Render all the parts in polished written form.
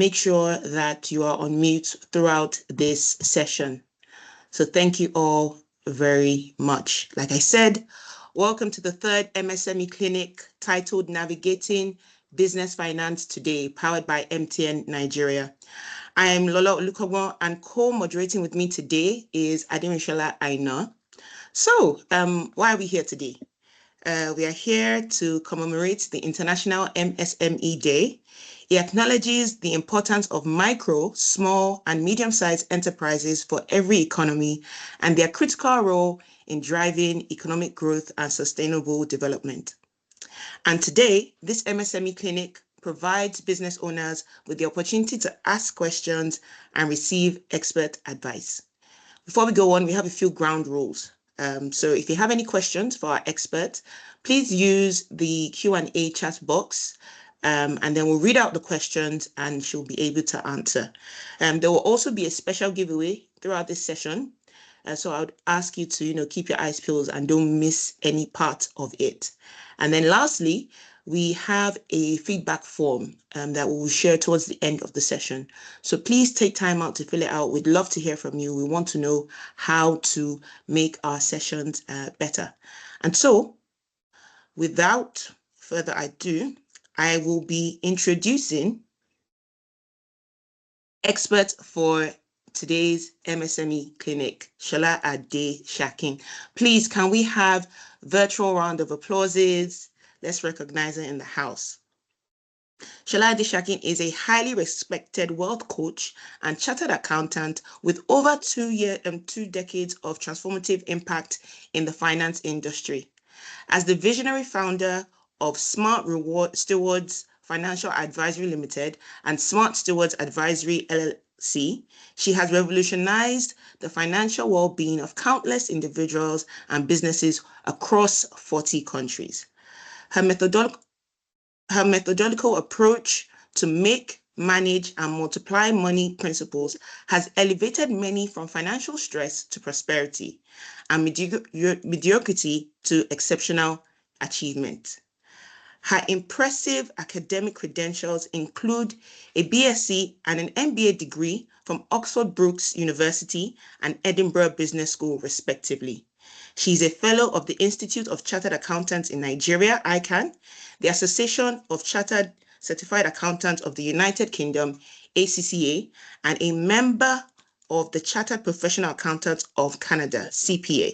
make sure that you are on mute throughout this session. So thank you all very much. Like I said, welcome to the third MSME clinic titled Navigating Business Finance Today, powered by MTN Nigeria. I am Lola Olukogbon, and co-moderating with me today is Ademisola Aina. So, why are we here today? We are here to commemorate the International MSME Day. It acknowledges the importance of micro, small, and medium-sized enterprises for every economy and their critical role in driving economic growth and sustainable development. And today, this MSME clinic provides business owners with the opportunity to ask questions and receive expert advice. Before we go on, we have a few ground rules. So if you have any questions for our expert, please use the Q&A chat box, and then we'll read out the questions and she'll be able to answer. There will also be a special giveaway throughout this session. So I would ask you to, keep your eyes peeled and don't miss any part of it. And then lastly, we have a feedback form that we will share towards the end of the session. So please take time out to fill it out. We'd love to hear from you. We want to know how to make our sessions better. And so, without further ado, I will be introducing expert for today's MSME clinic, Shola Adeshakin. Please, can we have virtual round of applauses? Let's recognize her in the house. Shola Adeshakin is a highly respected wealth coach and chartered accountant with over 2 decades of transformative impact in the finance industry. As the visionary founder of Smart Reward Stewards Financial Advisory Limited and Smart Stewards Advisory LLC, she has revolutionized the financial well-being of countless individuals and businesses across 40 countries. Her methodological approach to make, manage, and multiply money principles has elevated many from financial stress to prosperity and mediocrity to exceptional achievement. Her impressive academic credentials include a BSc and an MBA degree from Oxford Brookes University and Edinburgh Business School, respectively. She's a fellow of the Institute of Chartered Accountants in Nigeria, ICANN, the Association of Chartered Certified Accountants of the United Kingdom, ACCA, and a member of the Chartered Professional Accountants of Canada, CPA.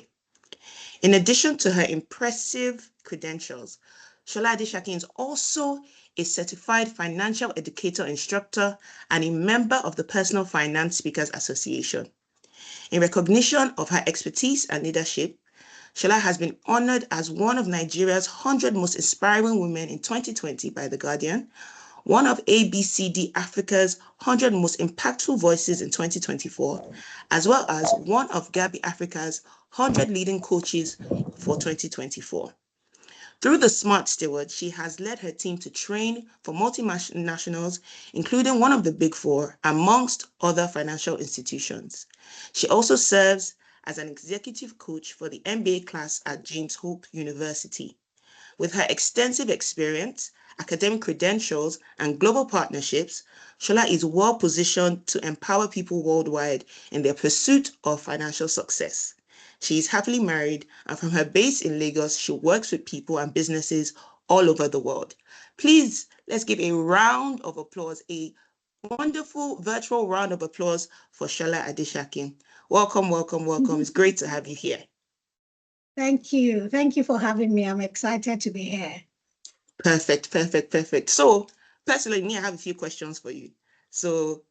In addition to her impressive credentials, Shola Adeshakin is also a certified financial educator instructor and a member of the Personal Finance Speakers Association. In recognition of her expertise and leadership, Shola has been honored as one of Nigeria's 100 most inspiring women in 2020 by The Guardian, one of ABCD Africa's 100 most impactful voices in 2024, as well as one of Gabi Africa's 100 leading coaches for 2024. Through the Smart Steward, she has led her team to train for multinationals, including one of the Big Four, amongst other financial institutions. She also serves as an executive coach for the MBA class at James Hope University. With her extensive experience, academic credentials, and global partnerships, Shola is well positioned to empower people worldwide in their pursuit of financial success. She is happily married, and from her base in Lagos, she works with people and businesses all over the world. Please, let's give a round of applause, a wonderful virtual round of applause for Shola Adeshakin. Welcome, welcome, welcome. It's great to have you here. Thank you. Thank you for having me. I'm excited to be here. Perfect, perfect, perfect. So, personally, me, I have a few questions for you. So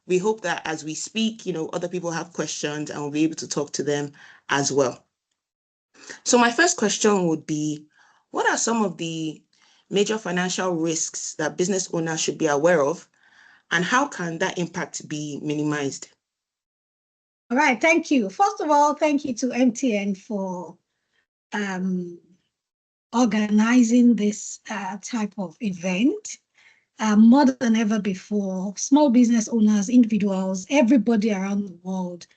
we hope that as we speak, other people have questions and we'll be able to talk to them as well. So my first question would be, what are some of the major financial risks that business owners should be aware of, and how can that impact be minimized? All right, thank you. First of all, thank you to MTN for organizing this type of event. More than ever before, small business owners, individuals, everybody around the world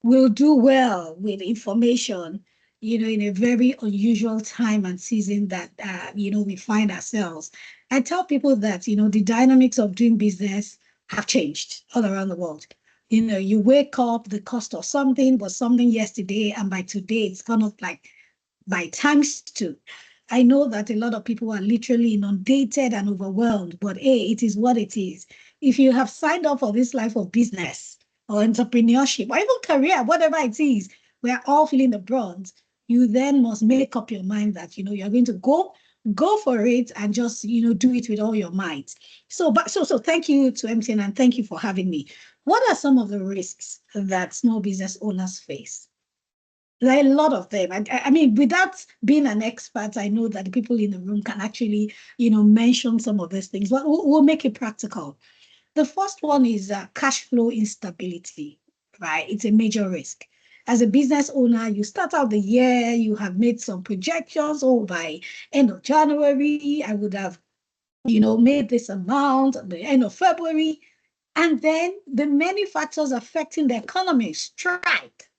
will do well with information, in a very unusual time and season that, we find ourselves. I tell people that, the dynamics of doing business have changed all around the world. You wake up, the cost of something was something yesterday, and by today it's gone up like by times 2. I know that a lot of people are literally inundated and overwhelmed, but hey, it is what it is. If you have signed up for this life of business or entrepreneurship or even career, whatever it is, we're all feeling the brunt. You then must make up your mind that you're going to go for it and just do it with all your might. So thank you to MTN and thank you for having me. What are some of the risks that small business owners face? There are a lot of them. I mean, without being an expert, I know that the people in the room can actually, mention some of these things, but we'll make it practical. The first one is cash flow instability, right? It's a major risk. As a business owner, you start out the year, you have made some projections. Oh, by end of January, I would have, made this amount at the end of February. And then the many factors affecting the economy strike.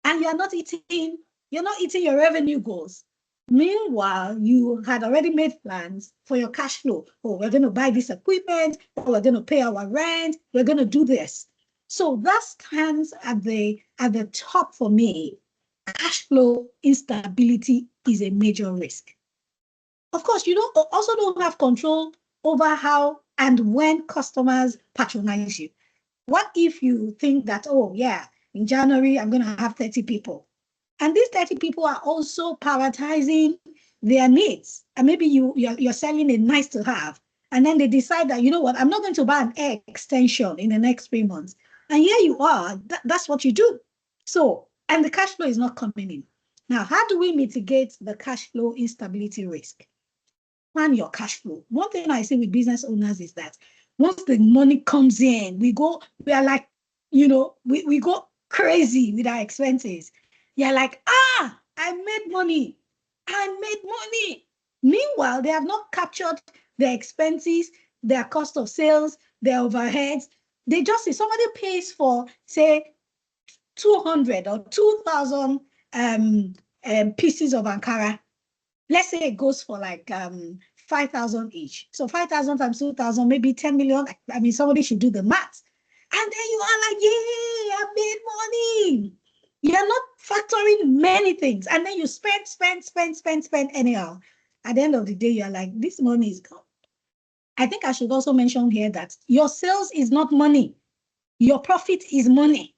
And you're not eating your revenue goals. Meanwhile, you had already made plans for your cash flow. Oh, we're going to buy this equipment, or we're going to pay our rent, we're going to do this. So that stands at the top for me. Cash flow instability is a major risk. Of course, you also don't have control over how and when customers patronize you. What if you think that, oh yeah, in January, I'm going to have 30 people. And these 30 people are also prioritizing their needs. And maybe you're selling a nice to have. And then they decide that, you know what, I'm not going to buy an air extension in the next 3 months. And here you are. That's what you do. So, and the cash flow is not coming in. Now, how do we mitigate the cash flow instability risk? Plan your cash flow. One thing I say with business owners is that once the money comes in, we are like, we go crazy with our expenses. You're like, I made money. Meanwhile, they have not captured their expenses, their cost of sales, their overheads. They just say somebody pays for, say, 200 or 2,000 pieces of Ankara. Let's say it goes for like 5,000 each. So 5,000 times 2,000, maybe 10 million. I mean, somebody should do the math. And then you are like, yay, I made money. You're not factoring many things. And then you spend anyhow. At the end of the day, you're like, this money is gone. I think I should also mention here that your sales is not money. Your profit is money.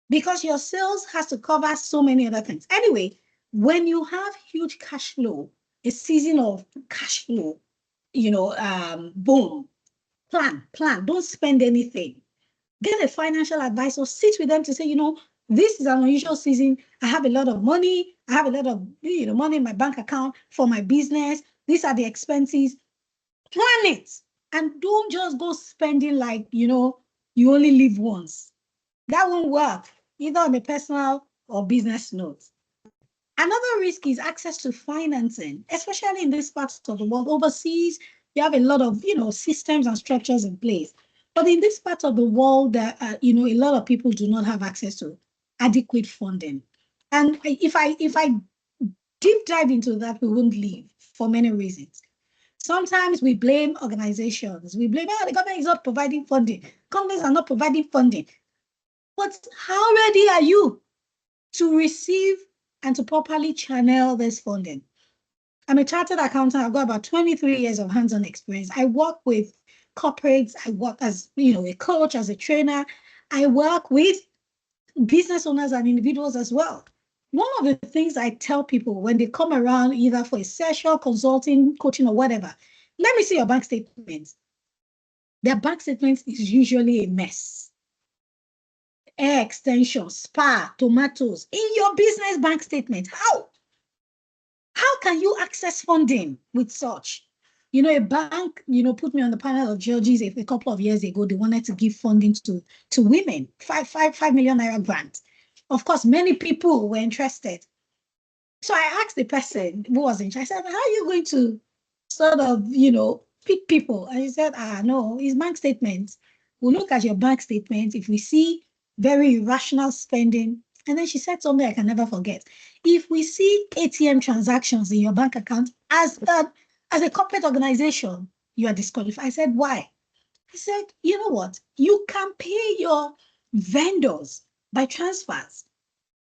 Because your sales has to cover so many other things. Anyway, when you have huge cash flow, a season of cash flow, boom, plan, don't spend anything. Get a financial advisor, sit with them to say, this is an unusual season. I have a lot of money. I have a lot of, money in my bank account for my business. These are the expenses. Plan it. And don't just go spending like, you only live once. That won't work, either on a personal or business note. Another risk is access to financing, especially in this part of the world. Overseas, you have a lot of, systems and structures in place. But in this part of the world, a lot of people do not have access to adequate funding. And if I deep dive into that, we won't leave for many reasons. Sometimes we blame organizations. We blame, the government is not providing funding. Companies are not providing funding. But how ready are you to receive and to properly channel this funding? I'm a chartered accountant. I've got about 23 years of hands-on experience. I work with corporates. I work as, a coach, as a trainer. I work with business owners and individuals as well. One of the things I tell people when they come around, either for a session, consulting, coaching, or whatever, let me see your bank statements. Their bank statements is usually a mess. Air extension, spa, tomatoes in your business bank statement. How can you access funding with such? A bank, put me on the panel of judges a couple of years ago. They wanted to give funding to women, 5 million naira grant. Of course, many people were interested. So I asked the person who was in charge, I said, how are you going to sort of, pick people? And he said, no, it's bank statements. We'll look at your bank statement. If we see very irrational spending. And then she said something I can never forget. If we see ATM transactions in your bank account as a corporate organization, you are disqualified. I said, why? I said, you know what? You can pay your vendors by transfers.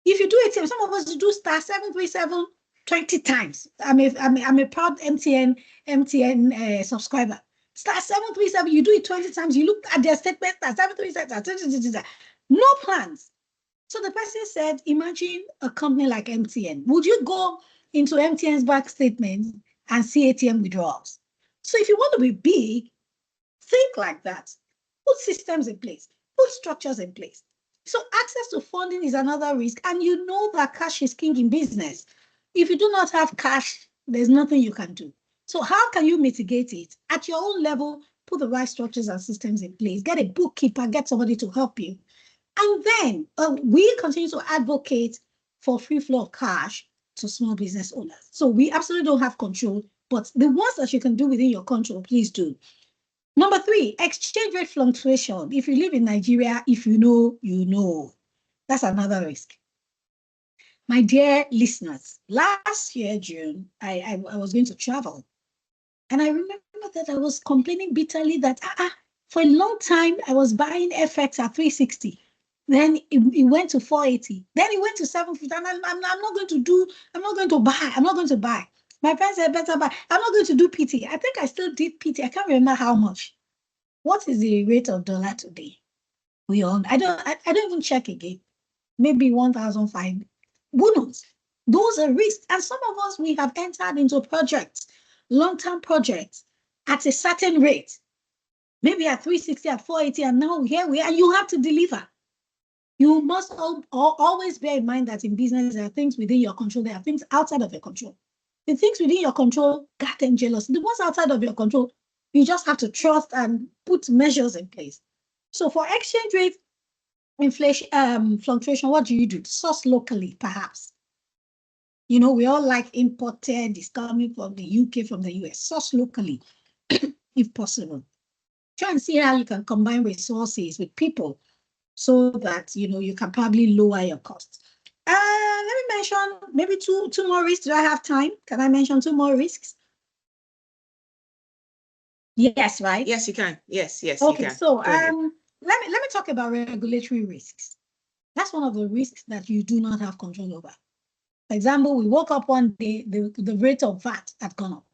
If you do ATM, some of us do star 737 20 times. I'm a proud MTN subscriber. Star 737, you do it 20 times. You look at their statement, star 737, no plans. So the person said, imagine a company like MTN. Would you go into MTN's bank statement and see ATM withdrawals? So if you want to be big, think like that. Put systems in place, put structures in place. So access to funding is another risk. And you know that cash is king in business. If you do not have cash, there's nothing you can do. So how can you mitigate it? At your own level, put the right structures and systems in place. Get a bookkeeper, get somebody to help you. And then we continue to advocate for free flow of cash to small business owners. So we absolutely don't have control, but the ones that you can do within your control, please do. Number 3, exchange rate fluctuation. If you live in Nigeria, if you know, you know. That's another risk. My dear listeners, last year, June, I was going to travel. And I remember that I was complaining bitterly that for a long time, I was buying FX at 360. Then it went to 480. Then it went to 750. And I'm not going to buy. My friends said, better buy. I'm not going to do PT. I think I still did PT. I can't remember how much. What is the rate of dollar today? I don't even check again. Maybe 1,005. Who knows? Those are risks. And some of us, we have entered into projects, long-term projects at a certain rate, maybe at 360, at 480, and now here we are, and you have to deliver. You must always bear in mind that in business, there are things within your control, there are things outside of your control. The things within your control, guard them jealous. The ones outside of your control, you just have to trust and put measures in place. So for exchange rate inflation, fluctuation, what do? Source locally, perhaps. You know, we all like imported, it's coming from the UK, from the US. Source locally, if possible. Try and see how you can combine resources with people so that, you know, you can probably lower your costs. Let me mention maybe two more risks. Do I have time? Can I mention 2 more risks? Yes, right? Yes, you can. Yes, Okay, you can. so let me talk about regulatory risks. That's one of the risks that you do not have control over. For example, we woke up one day, the rate of VAT had gone up.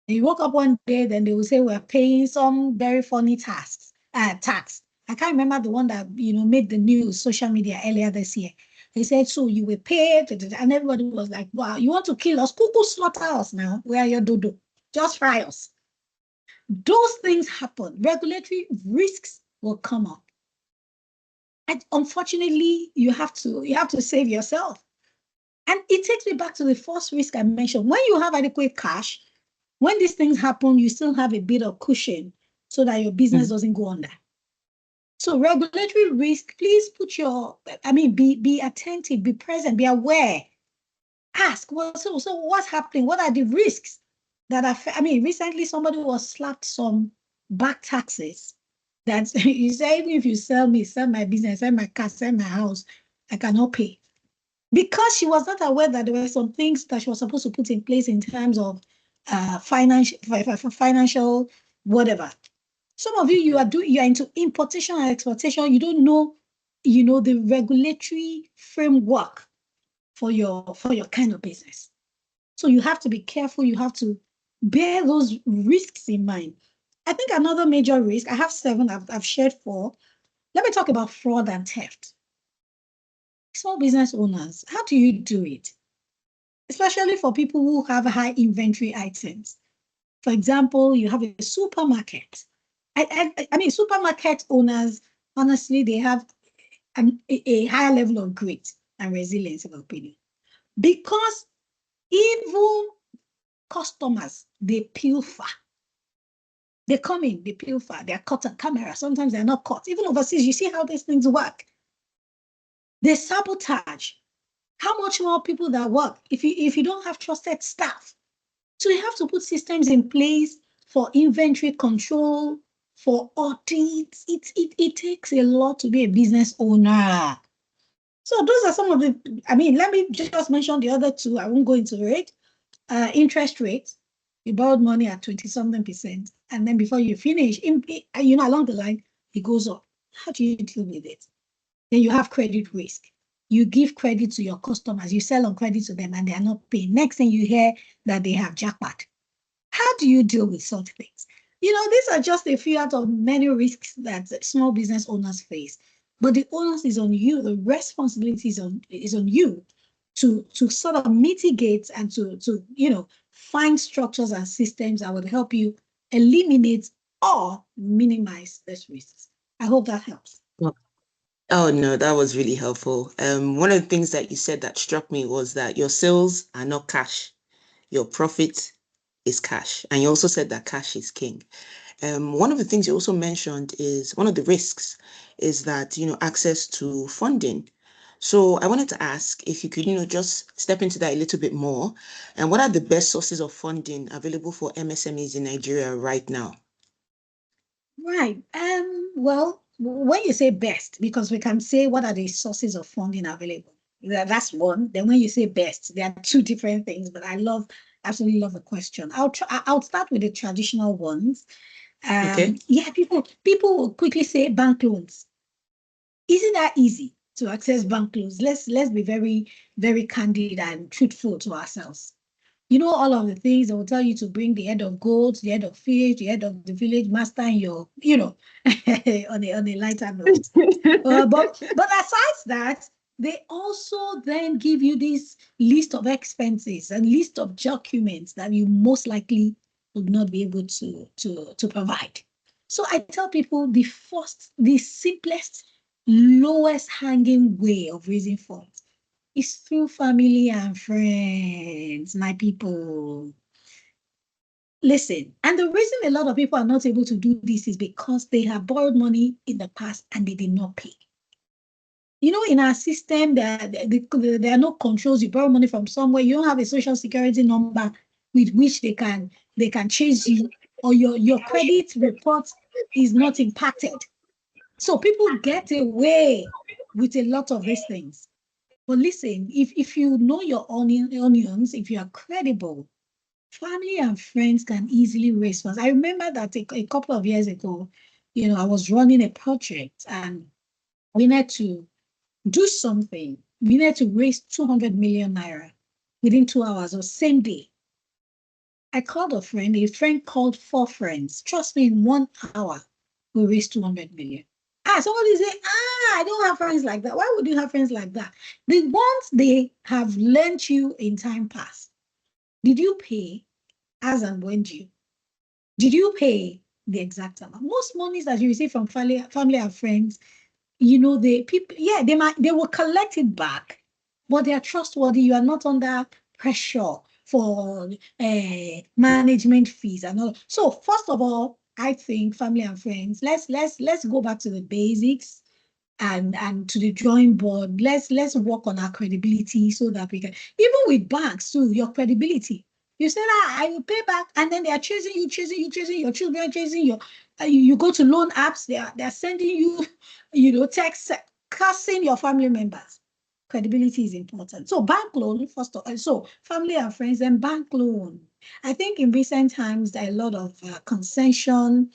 And you woke up one day, then they will say we're paying some very funny tax. I can't remember the one that, you know, made the news, social media earlier this year. They said, so you will pay, and everybody was like, wow, you want to kill us? Cuckoo, slaughter us now. Where are your dodo? Just fry us. Those things happen. Regulatory risks will come up. And unfortunately, you have to save yourself. And it takes me back to the first risk I mentioned. When you have adequate cash, when these things happen, you still have a bit of cushion so that your business doesn't go under. So regulatory risk, please be attentive, be present, be aware. Ask, so what's happening? What are the risks that affect? Recently somebody was slapped some back taxes that you say, even if you sell my business, sell my car, sell my house, I cannot pay. Because she was not aware that there were some things that she was supposed to put in place in terms of financial whatever. Some of you are into importation and exportation. You don't know, the regulatory framework for your kind of business. So you have to be careful. You have to bear those risks in mind. I think another major risk, I have 7, I've shared 4. Let me talk about fraud and theft. Small business owners, how do you do it? Especially for people who have high inventory items. For example, you have a supermarket. Supermarket owners, honestly, they have a higher level of grit and resilience, in my opinion. Because even customers, they pilfer. They come in, they pilfer, they're caught on camera. Sometimes they're not caught. Even overseas, you see how these things work. They sabotage. How much more people that work if you don't have trusted staff? So you have to put systems in place for inventory control, for audits. It takes a lot to be a business owner. So those are some of the, let me just mention the other 2. I won't go into it. Interest rates. You borrowed money at 20-something%, and then before you finish, along the line, it goes up. How do you deal with it? Then you have credit risk. You give credit to your customers, you sell on credit to them, and they are not paying. Next thing you hear that they have jackpot. How do you deal with such things? These are just a few out of many risks that small business owners face. But the onus is on you. The responsibility is on you to sort of mitigate and to find structures and systems that will help you eliminate or minimize these risks. I hope that helps. Oh no, that was really helpful. One of the things that you said that struck me was that your sales are not cash, your profit is cash. And you also said that cash is king. One of the things you also mentioned is one of the risks is that, access to funding. So I wanted to ask if you could, just step into that a little bit more. And what are the best sources of funding available for MSMEs in Nigeria right now? Right. Well, when you say best, because we can say what are the sources of funding available. That's one. Then when you say best, there are two different things, but absolutely love the question. I'll start with the traditional ones. Okay. Yeah, people will quickly say bank loans. Isn't that easy to access bank loans? Let's be very, very candid and truthful to ourselves. All of the things that will tell you to bring the head of gold, the head of fish, the head of the village master in your, on a lighter note. But aside that, they also then give you this list of expenses and list of documents that you most likely would not be able to provide. So I tell people the simplest, lowest hanging way of raising funds is through family and friends, my people. Listen, and the reason a lot of people are not able to do this is because they have borrowed money in the past and they did not pay. In our system, there are no controls. You borrow money from somewhere, you don't have a social security number with which they can chase you, or your credit report is not impacted. So people get away with a lot of these things. But listen, if you know your onions, if you are credible, family and friends can easily raise funds. I remember that a couple of years ago, I was running a project and we had to do something. We needed to raise 200 million naira within 2 hours or same day. I called a friend called 4 friends. Trust me, in 1 hour, we raised 200 million. Somebody say, I don't have friends like that. Why would you have friends like that? The ones they have lent you in time past. Did you pay as and when due? Did you pay the exact amount? Most monies that you receive from family and friends, the people, yeah, they will collect it back, but they are trustworthy. You are not under pressure for management fees and all. So first of all, I think family and friends, let's go back to the basics and to the drawing board. Let's work on our credibility so that we can, even with banks too, your credibility. You say that I will pay back, and then they are chasing you, your children, chasing your. You go to loan apps, they are sending you, texts, cursing your family members. Credibility is important. So bank loan, first of all, so family and friends, and bank loan. I think in recent times there are a lot of concessionary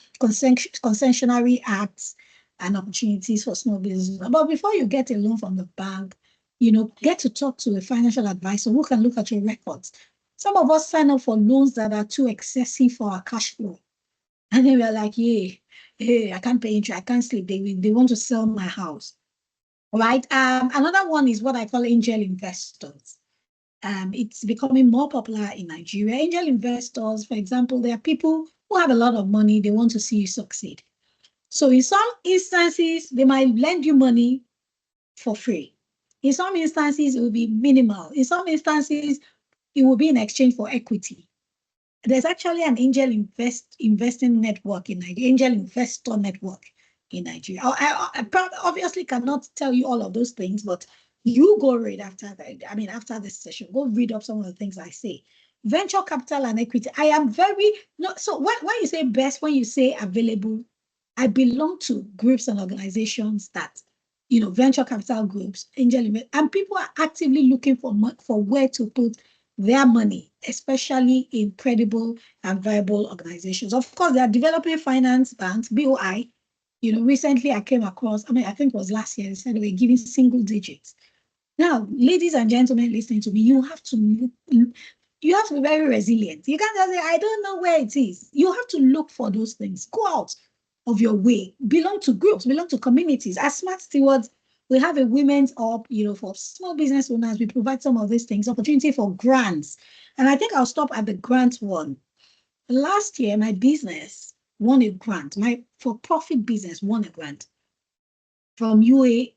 acts and opportunities for small businesses. But before you get a loan from the bank, get to talk to a financial advisor who can look at your records. Some of us sign up for loans that are too excessive for our cash flow. And then we're like, yeah, hey, I can't pay interest, I can't sleep. They want to sell my house. Right. Another one is what I call angel investors. It's becoming more popular in Nigeria. Angel investors, for example, there are people who have a lot of money, they want to see you succeed. So in some instances, they might lend you money for free. In some instances, it will be minimal. In some instances, it will be in exchange for equity. There's actually an angel investing network in Nigeria, angel investor network in Nigeria. I obviously cannot tell you all of those things, but you go read after that. I mean, after this session, go read up some of the things I say. Venture capital and equity. I am very not so when you say best, when you say available, I belong to groups and organizations that, venture capital groups, angel investment, and people are actively looking for where to put their money, especially in credible and viable organizations. Of course, there are development finance banks, BOI. Recently I came across, I think it was last year, they said they were giving single digits. Now, ladies and gentlemen listening to me, you have to be very resilient. You can't just say, I don't know where it is. You have to look for those things. Go out of your way. Belong to groups, belong to communities. As smart stewards, we have a women's up, for small business owners. We provide some of these things, opportunity for grants. And I think I'll stop at the grant one. Last year, my business won a grant. My for-profit business won a grant from USAID,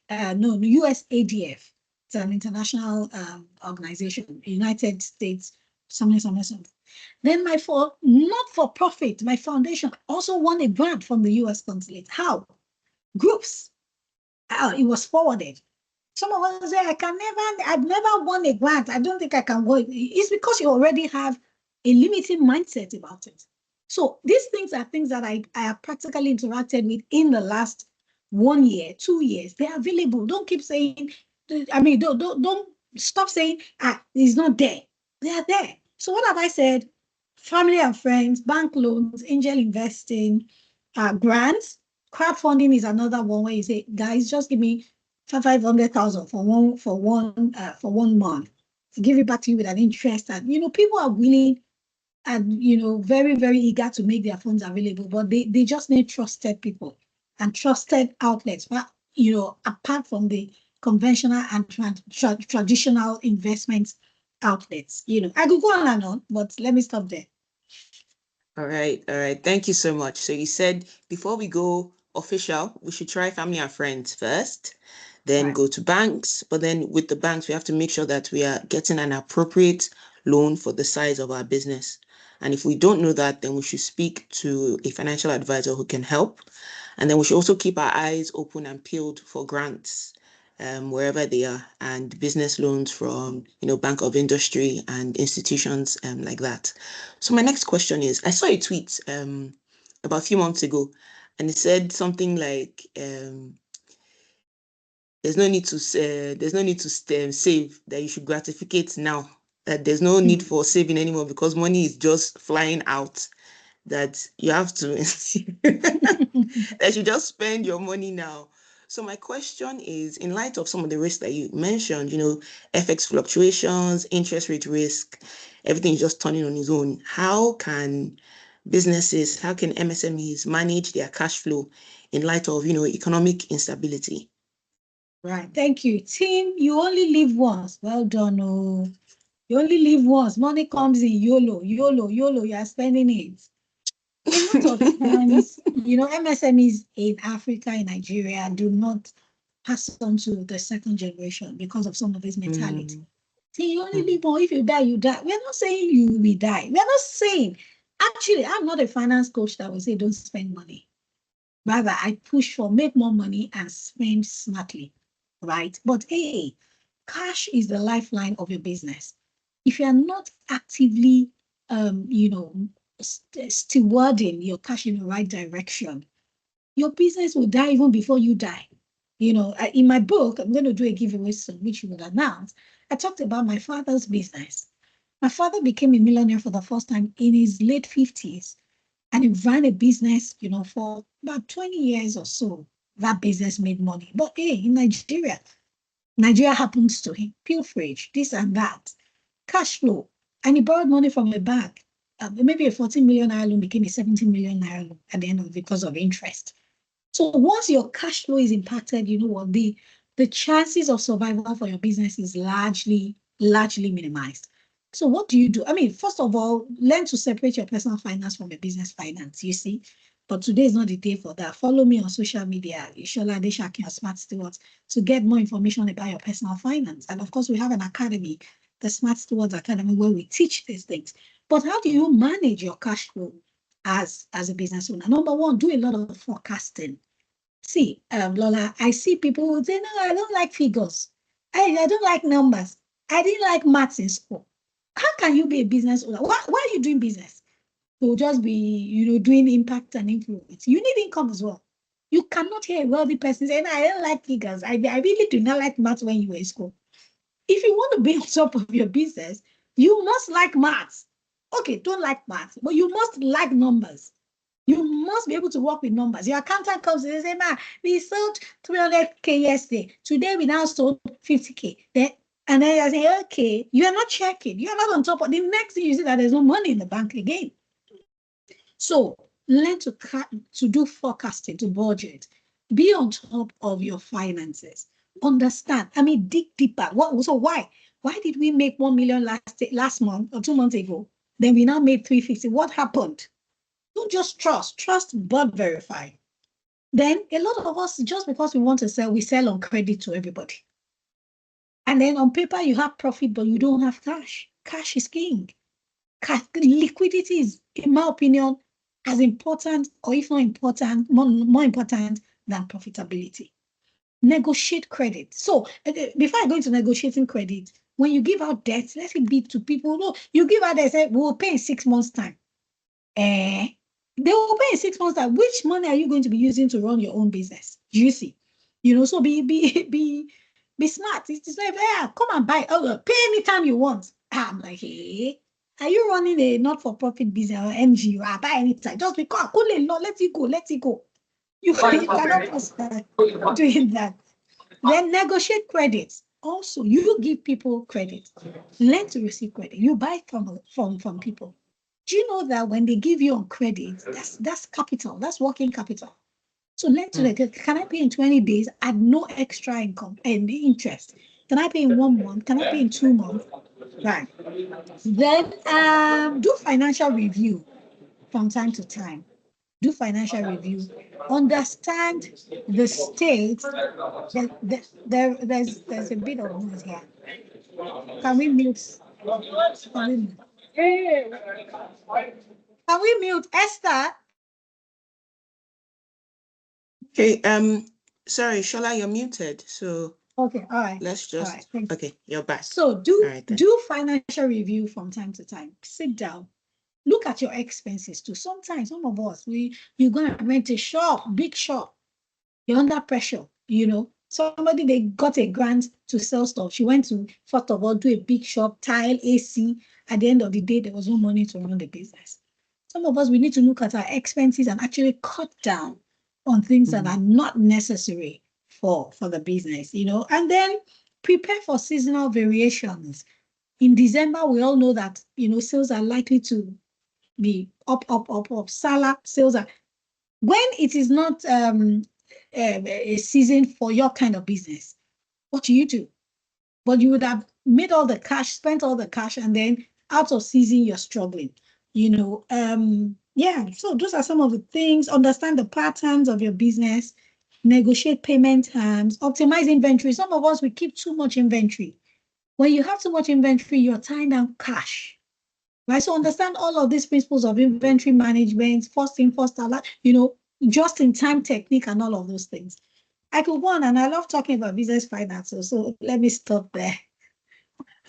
USADF. It's an international organization, United States, something. Then my not-for-profit, my foundation also won a grant from the US consulate. How? Groups. It was forwarded. Some of us say, I've never won a grant. I don't think I can win. It's because you already have a limiting mindset about it. So these things are things that I have practically interacted with in the last 1 year, 2 years. They're available. Don't keep saying, don't stop saying, it's not there. They are there. So what have I said? Family and friends, bank loans, angel investing, grants. Crowdfunding is another one where you say, guys, just give me 500,000 for one month. To give it back to you with an interest. And people are willing and very, very eager to make their funds available, but they just need trusted people and trusted outlets. But apart from the conventional and traditional investment outlets, I could go on and on, but let me stop there. All right. Thank you so much. So you said before we go official, we should try family and friends first, then go to banks. But then with the banks, we have to make sure that we are getting an appropriate loan for the size of our business. And if we don't know that, then we should speak to a financial advisor who can help. And then we should also keep our eyes open and peeled for grants wherever they are, and business loans from, Bank of Industry and institutions like that. So my next question is, I saw a tweet about a few months ago, and it said something like, there's no need to save, that you should gratificate now, that there's no need for saving anymore because money is just flying out, that you have to, that you just spend your money now. So my question is, in light of some of the risks that you mentioned, FX fluctuations, interest rate risk, everything is just turning on its own. How can MSMEs manage their cash flow in light of, economic instability? Right. Thank you. Team, you only live once. Well done. Oh. You only live once. Money comes in YOLO. You are spending it. A lot of times, MSMEs in Africa, in Nigeria, do not pass on to the second generation because of some of this mentality. See, you only live one. If you die, you die. We're not saying you will die. We're not saying, actually, I'm not a finance coach that will say don't spend money. Rather, I push for make more money and spend smartly, right? But hey, cash is the lifeline of your business. If you're not actively, stewarding your cash in the right direction, your business will die even before you die. In my book, I'm going to do a giveaway soon, which you will announce. I talked about my father's business. My father became a millionaire for the first time in his late 50s, and he ran a business, for about 20 years or so. That business made money. But hey, in Nigeria happens to him, pilferage, this and that, cash flow. And he borrowed money from a bank. Maybe a 14 million naira loan became a 17 million naira loan at the end of it because of interest. So once your cash flow is impacted, you know what, the chances of survival for your business is largely minimized. So what do you do? First of all, learn to separate your personal finance from your business finance, you see. But today is not the day for that. Follow me on social media, Ishola Adeshaki or Smart Stewards, to get more information about your personal finance. And of course, we have an academy, the Smart Stewards Academy, where we teach these things. But how do you manage your cash flow as a business owner? Number one, do a lot of forecasting. See, Lola, I see people who say, no, I don't like figures. I don't like numbers. I didn't like maths in school. How can you be a business owner? Why are you doing business? To just be, doing impact and influence. You need income as well. You cannot hear a wealthy person say, no, I don't like figures. I really do not like maths when you were in school. if you want to be on top of your business, you must like maths. Okay, don't like maths, but you must like numbers. You must be able to work with numbers. Your accountant comes and say, "Ma, we sold 300K yesterday. Today we now sold 50K." And then I say, "Okay, you are not checking. You are not on top of the next thing you see that there's no money in the bank again." So learn to do forecasting, to budget. Be on top of your finances. Understand. I mean, dig deeper. So why? Why did we make 1 million last month or 2 months ago? Then we now made 350. What happened? Don't just trust but verify. Then a lot of us, just because we want to sell, we sell on credit to everybody. And then on paper, you have profit, but you don't have cash. Cash is king. Liquidity is, in my opinion, as important, or if not important, more important than profitability. Negotiate credit. So before I go into negotiating credit, when you give out debt, let it be to people. No, you give out, they say, "We will pay in 6 months' time." They will pay in 6 months time. Which money are you going to be using to run your own business? Do you see? So be smart. It's like, "Yeah, come and buy. Oh, pay anytime you want." I'm like, "Hey, are you running a not-for-profit business or NGO? Buy anytime. Just because, let it go, let it go." You cannot just doing that. Then negotiate credits. Also, you give people credit. Learn to receive credit. You buy from people. Do you know that when they give you on credit, that's capital, that's working capital. So learn to can I pay in 20 days at no extra income and interest? Can I pay in 1 month? Can I pay in 2 months? Right. Then do financial review from time to time. Do financial review. Understand the state. There's a bit of noise here. Can we mute? Can we mute Esther? Okay, sorry, Shola, you're muted. So Okay, all right. let's just, all right, okay, you're back. So All right, then. do financial review from time to time. Sit down. Look at your expenses too. Sometimes some of us, you're gonna rent a shop, big shop. You're under pressure, Somebody, they got a grant to sell stuff. She went to, first of all, do a big shop, tile, AC. At the end of the day, there was no money to run the business. Some of us, we need to look at our expenses and actually cut down on things that are not necessary for the business, and then prepare for seasonal variations. In December, we all know that, sales are likely to be up. Sales are, when it is not a season for your kind of business, what do you do? But you would have made all the cash, spent all the cash, and then out of season, you're struggling. Yeah, so those are some of the things. Understand the patterns of your business, negotiate payment terms, optimize inventory. Some of us, we keep too much inventory. When you have too much inventory, you're tying down cash, right? So understand all of these principles of inventory management, first in, first out, just in time technique and all of those things. I could go on, and I love talking about business finances. So let me stop there.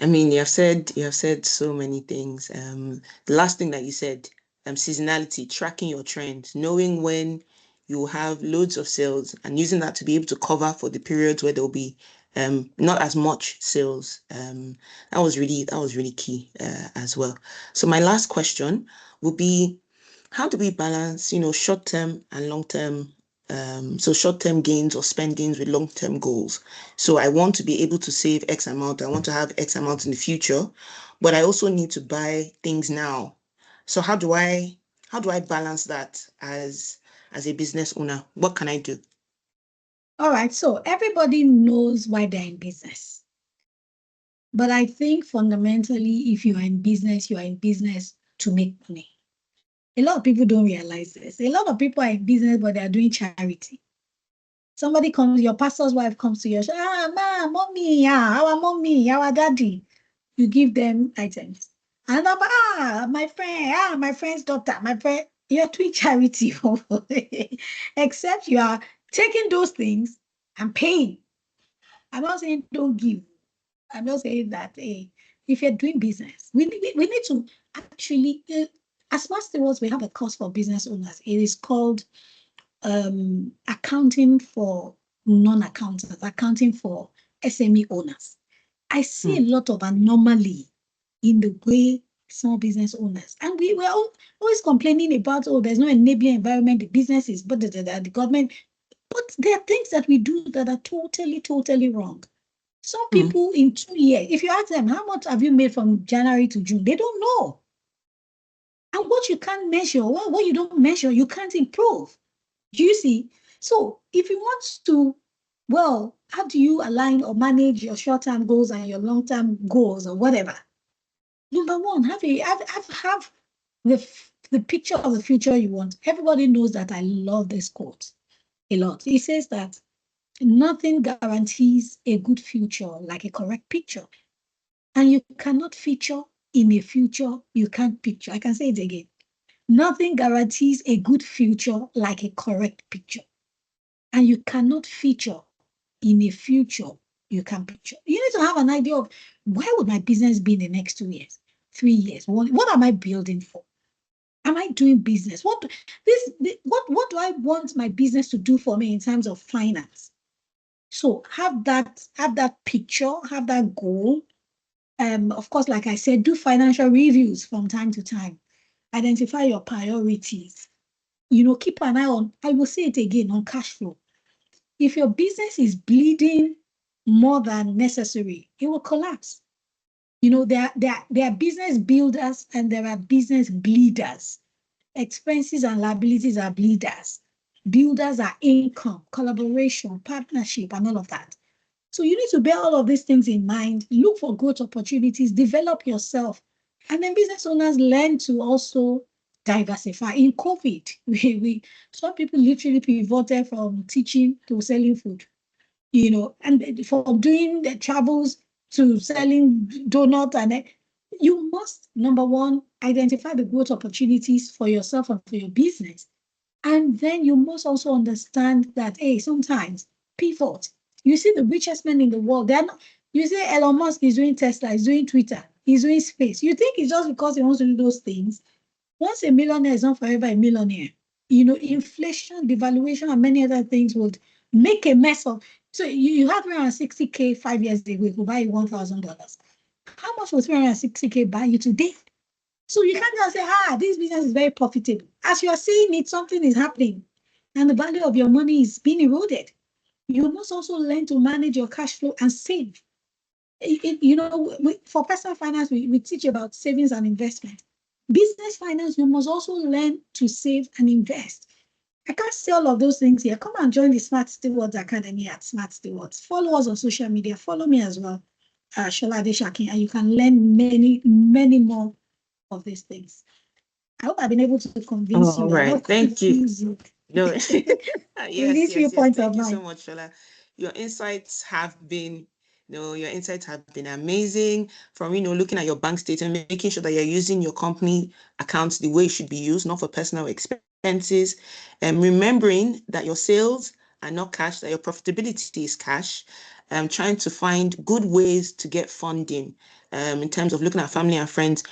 I mean, you have said so many things. The last thing that you said, seasonality, tracking your trends, knowing when you have loads of sales and using that to be able to cover for the periods where there'll be not as much sales. That was really key as well. So my last question will be, how do we balance, short-term and long-term, so short-term gains or spendings with long-term goals? So I want to be able to save X amount. I want to have X amount in the future, but I also need to buy things now. So how do I balance that as a business owner? What can I do? All right. So everybody knows why they're in business. But I think fundamentally, if you are in business, you are in business to make money. A lot of people don't realize this. A lot of people are in business, but they are doing charity. Somebody comes, your pastor's wife comes to your shop, mommy, our mommy, our daddy. You give them items. And my friend's daughter, my friend, you're doing charity. Except you are taking those things and paying. I'm not saying don't give. I'm not saying that, hey, if you're doing business, we need to actually, as Masterwords, we have a course for business owners. It is called accounting for non-accountants, accounting for SME owners. I see a lot of anomaly in the way small business owners, and we were always complaining about, oh, there's no enabling environment, the businesses, but the government. But there are things that we do that are totally, totally wrong. Some people in 2 years, if you ask them, how much have you made from January to June? They don't know. And what you can't measure, what you don't measure, you can't improve. Do you see? So if you want to, well, how do you align or manage your short-term goals and your long-term goals or whatever? Number one, have the picture of the future you want. Everybody knows that I love this quote a lot. It says that nothing guarantees a good future like a correct picture. And you cannot feature in a future you can't picture. I can say it again. Nothing guarantees a good future like a correct picture. And you cannot feature in a future you can picture. You need to have an idea of where would my business be in the next 2 years, 3 years? What am I building for? Am I doing business? What do I want my business to do for me in terms of finance? So have that picture, have that goal. Of course, like I said, do financial reviews from time to time. Identify your priorities. Keep an eye on, I will say it again, on cash flow. If your business is bleeding more than necessary, it will collapse. There are business builders and there are business bleeders. Expenses and liabilities are bleeders. Builders are income, collaboration, partnership, and all of that. So you need to bear all of these things in mind, look for growth opportunities, develop yourself. And then business owners learn to also diversify. In COVID, some people literally pivoted from teaching to selling food, and from doing the travels to selling donuts. And you must, number one, identify the growth opportunities for yourself and for your business. And then you must also understand that, hey, sometimes pivot. You see the richest men in the world, they're not, you say Elon Musk is doing Tesla, he's doing Twitter, he's doing space. You think it's just because he wants to do those things? Once a millionaire is not forever a millionaire. Inflation, devaluation, and many other things would make a mess of. So you have 360K 5 years ago, it will buy you $1,000. How much will 360K buy you today? So you can't just say, this business is very profitable. As you are saying it, something is happening and the value of your money is being eroded. You must also learn to manage your cash flow and save. For personal finance, we teach about savings and investment. Business finance, you must also learn to save and invest. I can't say all of those things here. Come and join the Smart Stewards Academy at Smart Stewards. Follow us on social media. Follow me as well, Shola Adeshakin, and you can learn many, many more of these things. I hope I've been able to convince you. All right, thank you. No, In these few points of mine. Thank you so much, Shola. Your insights have been amazing. From looking at your bank statement, making sure that you're using your company accounts the way it should be used, not for personal expenses, and remembering that your sales are not cash, that your profitability is cash. Trying to find good ways to get funding in terms of looking at family and friends,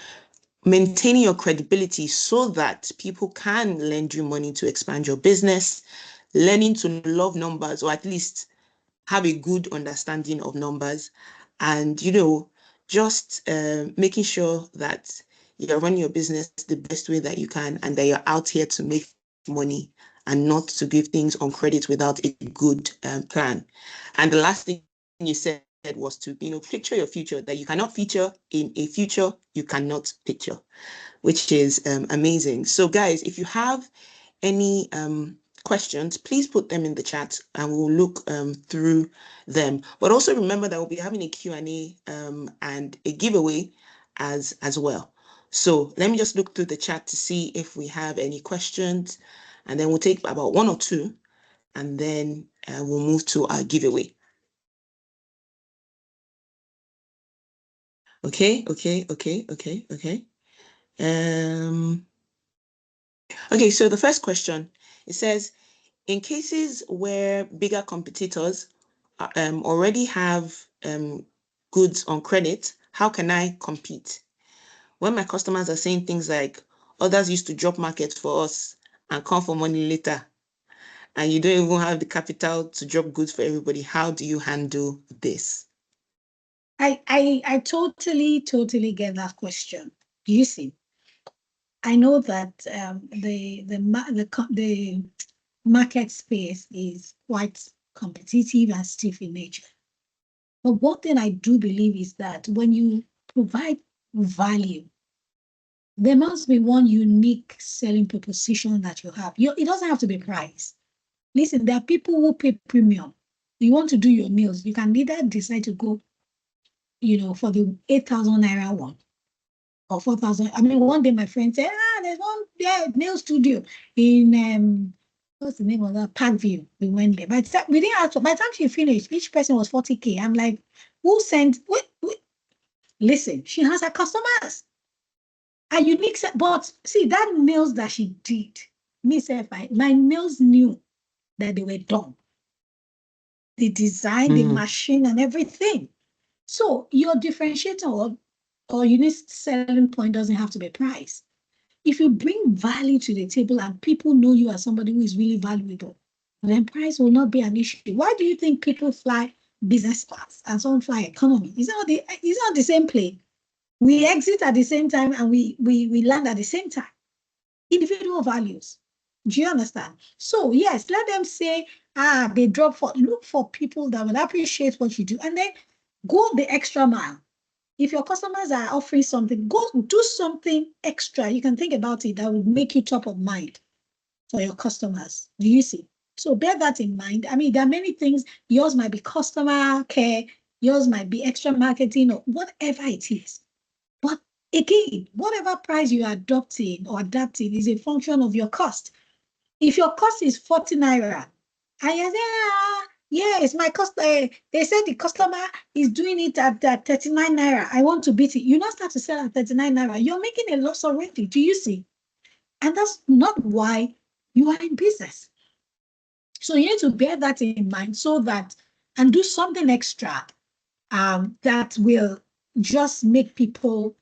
maintaining your credibility so that people can lend you money to expand your business, learning to love numbers, or at least have a good understanding of numbers, and just making sure that you're running your business the best way that you can, and that you're out here to make money and not to give things on credit without a good plan. And the last thing you said was to picture your future, that you cannot feature in a future you cannot picture, which is amazing. So guys, if you have any questions, please put them in the chat and we'll look through them. But also remember that we'll be having a Q&A and a giveaway as well. So let me just look through the chat to see if we have any questions, and then we'll take about one or two, and then we'll move to our giveaway. Okay. Okay, so the first question, it says, in cases where bigger competitors already have goods on credit, how can I compete? When my customers are saying things like, others used to drop market for us and come for money later, and you don't even have the capital to drop goods for everybody, how do you handle this? I totally get that question. You see, I know that the market space is quite competitive and stiff in nature. But one thing I do believe is that when you provide value, there must be one unique selling proposition that you have. It doesn't have to be price. Listen, there are people who pay premium. You want to do your nails, you can either decide to go, for the 8,000 naira one or 4,000. I mean, one day my friend said, there's one nail studio in what's the name of that? Parkview. We went there. By the time we didn't ask, by the time she finished, each person was 40K. I'm like, who sent? Wait. Listen, she has her customers. A unique set, but see that nails that she did, my nails knew that they were done. The design, the machine, and everything. So your differentiator or unique selling point doesn't have to be price. If you bring value to the table and people know you as somebody who is really valuable, then price will not be an issue. Why do you think people fly business class and some fly economy? It's not the same plane. We exit at the same time and we land at the same time. Individual values. Do you understand? So yes, let them say, they look for people that will appreciate what you do and then go the extra mile. If your customers are offering something, go do something extra. You can think about it that will make you top of mind for your customers. Do you see? So bear that in mind. I mean, there are many things. Yours might be customer care, yours might be extra marketing or whatever it is. But again, whatever price you are adopting or adapting is a function of your cost. If your cost is 40 naira, and you say, yes, my cost, they said the customer is doing it at 39 naira. I want to beat it. You not start to sell at 39 naira. You're making a loss already. Do you see? And that's not why you are in business. So you need to bear that in mind and do something extra that will just make people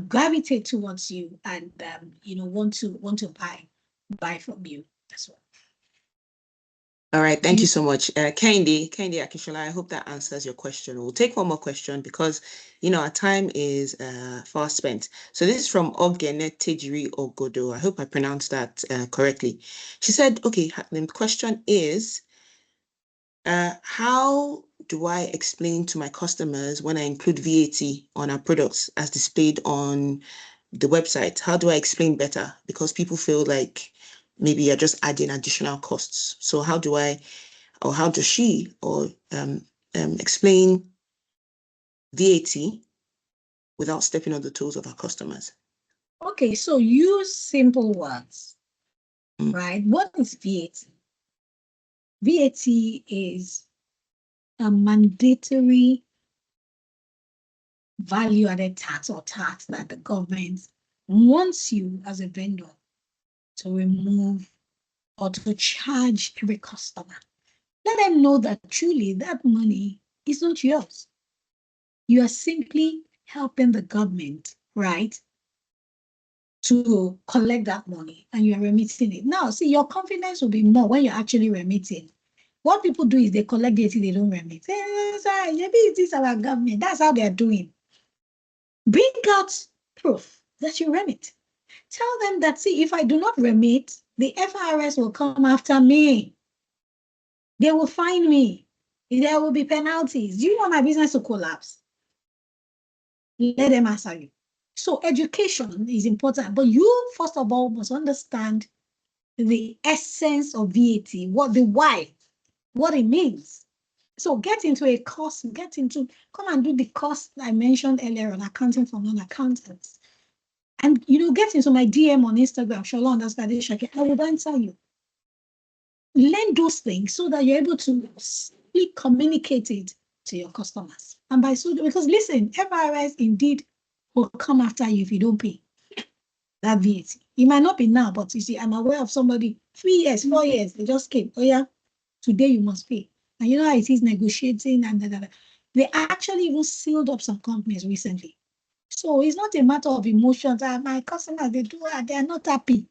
gravitate towards you and want to buy from you as well. All right, thank you so much. Kehinde Akishola, I hope that answers your question. We'll take one more question because, our time is fast spent. So this is from Ogene Tejiri Ogodo. I hope I pronounced that correctly. She said, okay, the question is, how do I explain to my customers when I include VAT on our products as displayed on the website? How do I explain better? Because people feel like maybe you're just adding additional costs. So how does she explain VAT without stepping on the toes of our customers? Okay, so use simple words, right? What is VAT? VAT is a mandatory value-added tax or tax that the government wants you as a vendor to remove or to charge every customer. Let them know that truly that money is not yours. You are simply helping the government, right, to collect that money and you are remitting it. Now, see, your confidence will be more when you're actually remitting. What people do is they collect VAT, they don't remit. Sorry, maybe it is our government. That's how they're doing. Bring out proof that you remit. Tell them that, see, if I do not remit, the FRS will come after me. They will fine me. There will be penalties. Do you want my business to collapse? Let them answer you. So education is important, but you, first of all, must understand the essence of VAT, why, what it means. So get into a course, come and do the course I mentioned earlier on accounting for non-accountants. And, get into my DM on Instagram, Shola_Shake. I will answer you. Learn those things so that you're able to communicate it to your customers. And because listen, FRS indeed will come after you if you don't pay that VAT. It might not be now, but you see, I'm aware of somebody, 3 years, 4 years, they just came. Oh yeah, today you must pay. And you know how it is negotiating and they actually even sealed up some companies recently. So it's not a matter of emotions. My customers, they are not happy.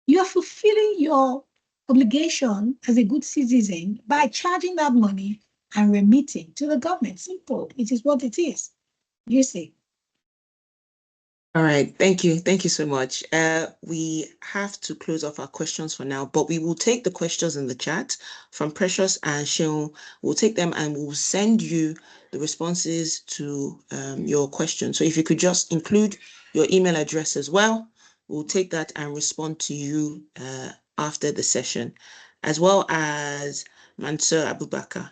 You are fulfilling your obligation as a good citizen by charging that money and remitting to the government. Simple. It is what it is. You see. All right, thank you. Thank you so much. We have to close off our questions for now, but we will take the questions in the chat from Precious and Sheon. We'll take them and we'll send you the responses to your questions. So if you could just include your email address as well, we'll take that and respond to you after the session, as well as Mansur Abubakar.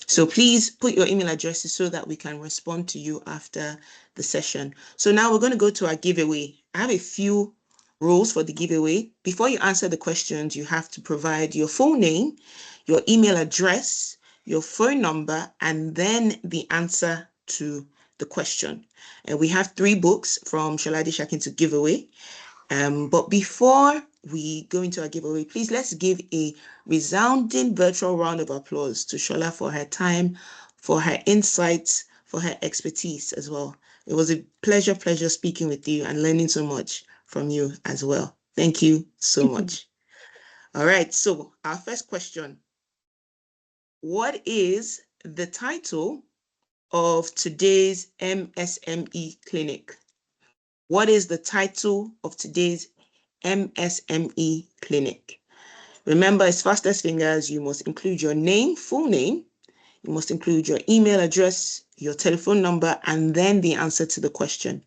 So please put your email addresses so that we can respond to you after the session. So now we're going to go to our giveaway. I have a few rules for the giveaway. Before you answer the questions, you have to provide your full name, your email address, your phone number, and then the answer to the question. And we have 3 books from Shola Adeshakin to give away. But before we go into our giveaway, please let's give a resounding virtual round of applause to Shola for her time, for her insights, for her expertise as well. It was a pleasure speaking with you and learning so much from you as well. Thank you so much. All right, so our first question. What is the title of today's MSME clinic? What is the title of today's MSME clinic? Remember, as fast as fingers, you must include your name, full name. You must include your email address, your telephone number, and then the answer to the question.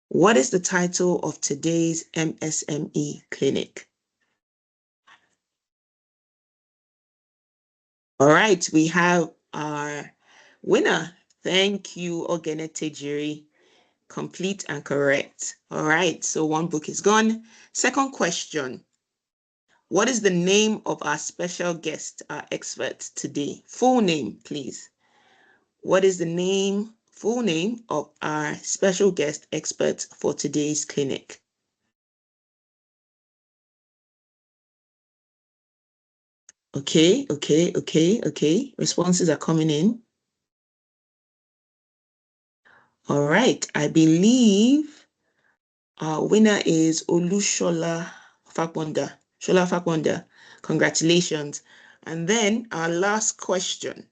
What is the title of today's MSME clinic? All right, we have our winner. Thank you, Ogene Tejiri. Complete and correct. All right, so 1 book is gone. Second question. What is the name of our special guest, our expert today? Full name, please. What is the name, full name of our special guest expert for today's clinic? Okay. Responses are coming in. All right, I believe our winner is Olushola Fakwanda. Shola Fakwanda, congratulations. And then our last question.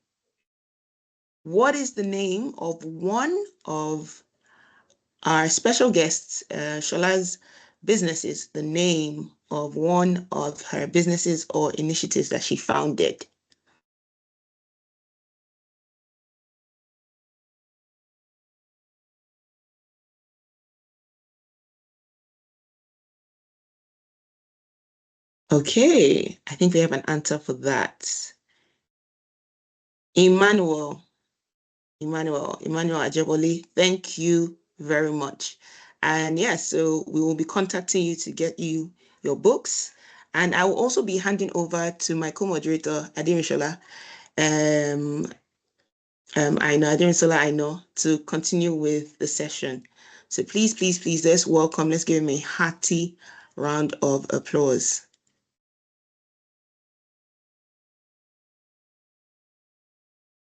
What is the name of one of our special guests, Shola's businesses, the name of one of her businesses or initiatives that she founded? Okay, I think we have an answer for that. Emmanuel Ajebole, thank you very much. And yes, so we will be contacting you to get you your books. And I will also be handing over to my co-moderator, Ademisola, I know, to continue with the session. So please, let's welcome, let's give him a hearty round of applause.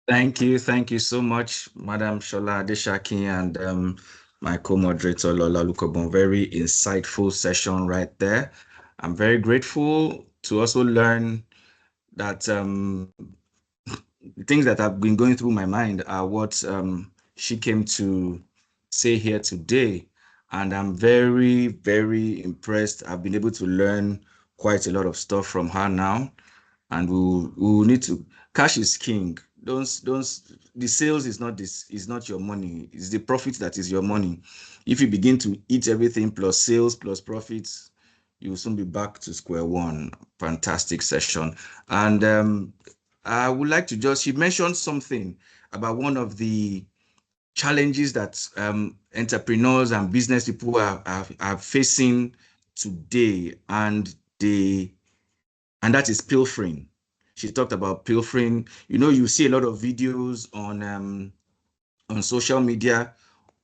Thank you so much, Madam Shola Adeshakin and my co-moderator Lola Lukobon. Very insightful session right there. I'm very grateful to also learn that things that have been going through my mind are what she came to say here today. And I'm very, very impressed. I've been able to learn quite a lot of stuff from her now. And we'll need to, cash is king. The sales is not your money. It's the profit that is your money. If you begin to eat everything plus sales plus profits, you will soon be back to square one. Fantastic session. And I would like to she mentioned something about one of the challenges that entrepreneurs and business people are facing today, and that is pilfering. She talked about pilfering. You see a lot of videos on social media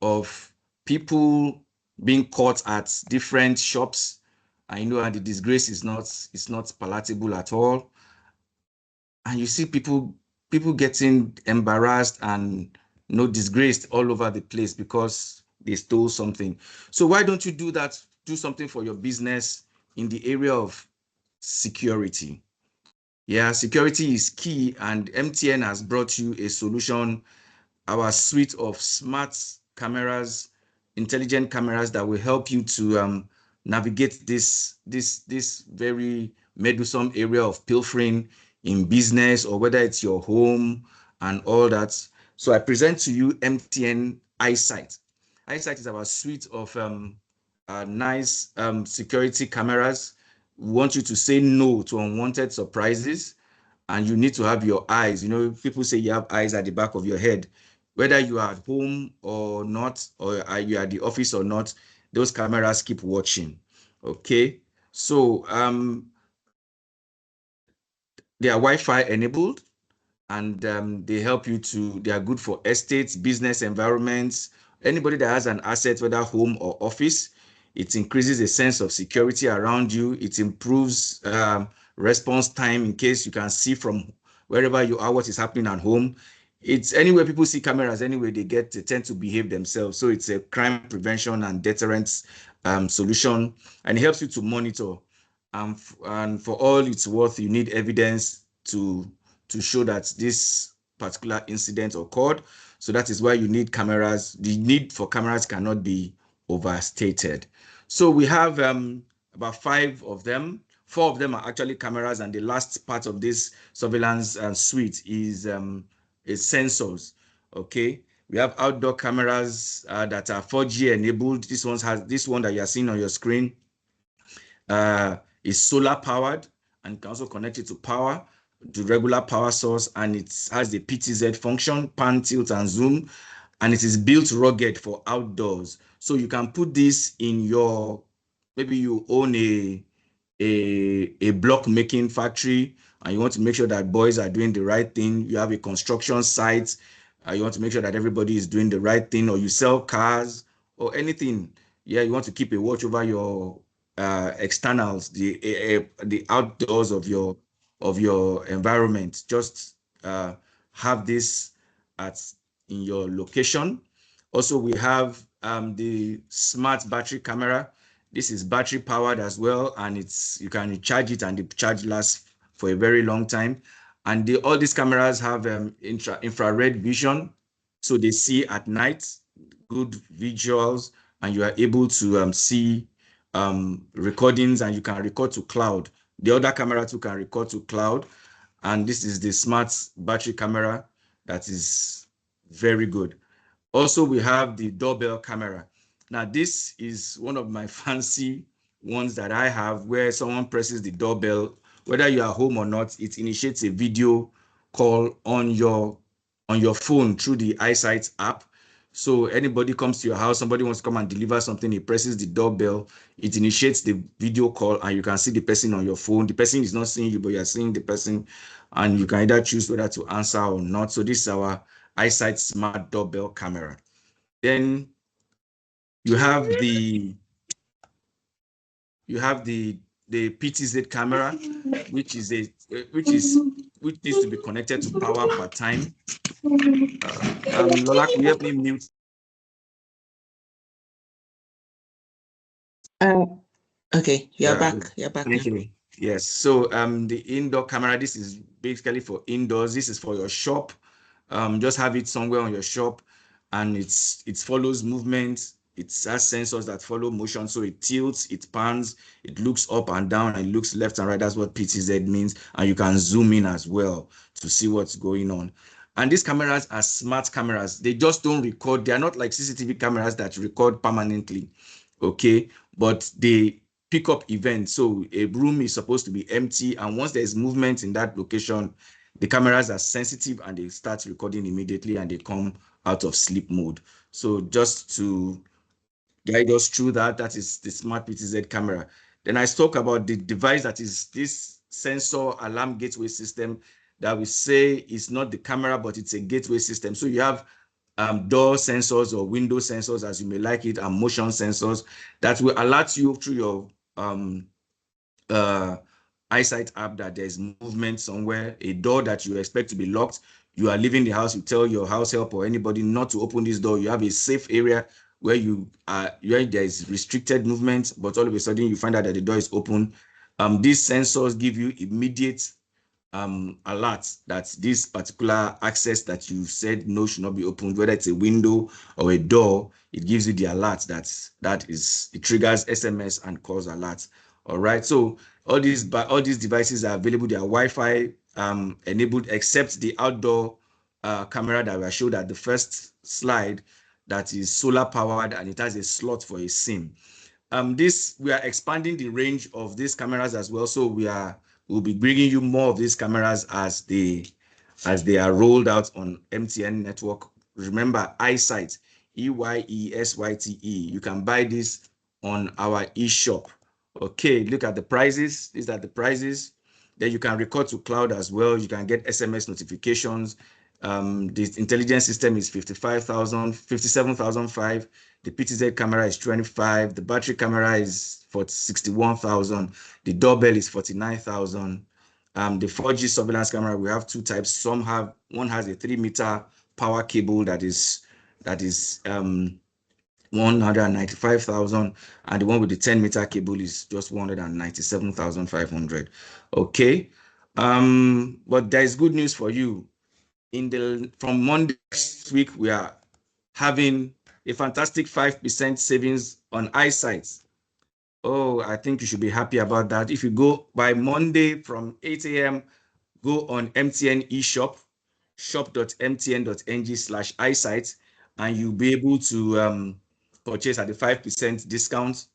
of people being caught at different shops. And the disgrace is not palatable at all. And you see people getting embarrassed and disgraced all over the place because they stole something. So why don't you do that? Do something for your business in the area of security. Yeah, security is key, and MTN has brought you a solution, our suite of smart cameras, intelligent cameras that will help you to navigate this very meddlesome area of pilfering in business, or whether it's your home and all that. So I present to you MTN Eyesight. Eyesight is our suite of nice security cameras. We want you to say no to unwanted surprises, and you need to have your eyes. You know, people say you have eyes at the back of your head. Whether you are at home or not, or you are at the office or not, those cameras keep watching. Okay, so they are Wi-Fi enabled, and they help you to, they are good for estates, business environments, anybody that has an asset, whether home or office. It increases a sense of security around you. It improves response time in case you can see from wherever you are what is happening at home. It's anywhere people see cameras, anyway, they tend to behave themselves. So it's a crime prevention and deterrence solution, and it helps you to monitor. And for all it's worth, you need evidence to show that this particular incident occurred. So that is why you need cameras. The need for cameras cannot be overstated. So we have about 5 of them. 4 of them are actually cameras, and the last part of this surveillance suite is sensors. Okay, we have outdoor cameras that are 4G enabled. This one that you are seeing on your screen is solar powered, and can also connect it to power, to regular power source, and it has the PTZ function, pan, tilt, and zoom, and it is built rugged for outdoors. So you can put this in your, maybe you own a block making factory, and you want to make sure that boys are doing the right thing. You have a construction site, you want to make sure that everybody is doing the right thing, or you sell cars or anything. Yeah, you want to keep a watch over your externals, the outdoors of your environment. Just have this in your location. Also, we have the smart battery camera. This is battery powered as well, and you can recharge it, and the charge lasts for a very long time. And all these cameras have infrared vision, so they see at night, good visuals, and you are able to see recordings, and you can record to cloud. The other camera too can record to cloud, and this is the smart battery camera that is very good. Also, we have the doorbell camera. Now, this is one of my fancy ones that I have, where someone presses the doorbell, whether you are home or not, it initiates a video call on your phone through the Eyesight app. So anybody comes to your house, somebody wants to come and deliver something, he presses the doorbell, it initiates the video call, and you can see the person on your phone. The person is not seeing you, but you're seeing the person, and you can either choose whether to answer or not. So this is our Eyesight smart doorbell camera. Then you have the PTZ camera, which needs to be connected to power per time. Lola, could you help me mute? Okay, you're back. You're back. Thank you. Yes. So the indoor camera, this is basically for indoors. This is for your shop. Just have it somewhere on your shop, and it follows movement. It has sensors that follow motion, so it tilts, it pans, it looks up and down, and it looks left and right. That's what PTZ means. And you can zoom in as well to see what's going on. And these cameras are smart cameras. They just don't record. They are not like CCTV cameras that record permanently, okay? But they pick up events. So a room is supposed to be empty, and once there's movement in that location, the cameras are sensitive and they start recording immediately, and they come out of sleep mode. So just to guide us through that is the smart PTZ camera. Then I talk about the device that is this sensor alarm gateway system that we say is not the camera, but it's a gateway system. So you have door sensors or window sensors, as you may like it, and motion sensors that will alert you through your Eyesight app that there's movement somewhere, a door that you expect to be locked. You are leaving the house, you tell your house help or anybody not to open this door. You have a safe area where there is restricted movement, but all of a sudden you find out that the door is open. These sensors give you immediate alert that this particular access that you said no should not be opened, whether it's a window or a door, it gives you the alert it triggers SMS and calls alert. All right. So all these devices are available. They are Wi-Fi enabled, except the outdoor camera that we showed at the first slide, that is solar powered and it has a slot for a SIM. We are expanding the range of these cameras as well. So we'll be bringing you more of these cameras as they are rolled out on MTN network. Remember, EyeSight, EYESYTE. You can buy this on our eShop. Okay, look at the prices. These are the prices. Then you can record to cloud as well. You can get SMS notifications. The intelligence system is 55,000, 57,005. The PTZ camera is 25. The battery camera is for 61,000. The doorbell is 49,000. The 4G surveillance camera, we have two types. One has a 3-meter power cable that is 195,000, and the one with the 10-meter cable is just 197,500. Okay. But there is good news for you. From Monday next week, we are having a fantastic 5% savings on EyeSight. Oh, I think you should be happy about that. If you go by Monday from 8 a.m., go on MTN eShop, shop.mtn.ng/EyeSight, and you'll be able to purchase at the 5% discount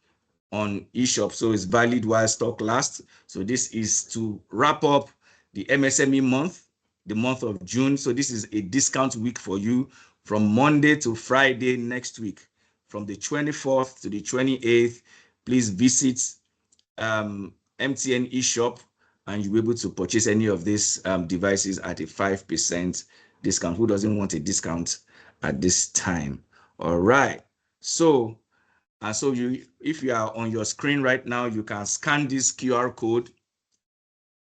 on eShop. So it's valid while stock lasts. So this is to wrap up the MSME month, the month of June. So this is a discount week for you from Monday to Friday next week, from the 24th to the 28th. Please visit MTN eShop and you'll be able to purchase any of these devices at a 5% discount. Who doesn't want a discount at this time? All right. So if you are on your screen right now, you can scan this QR code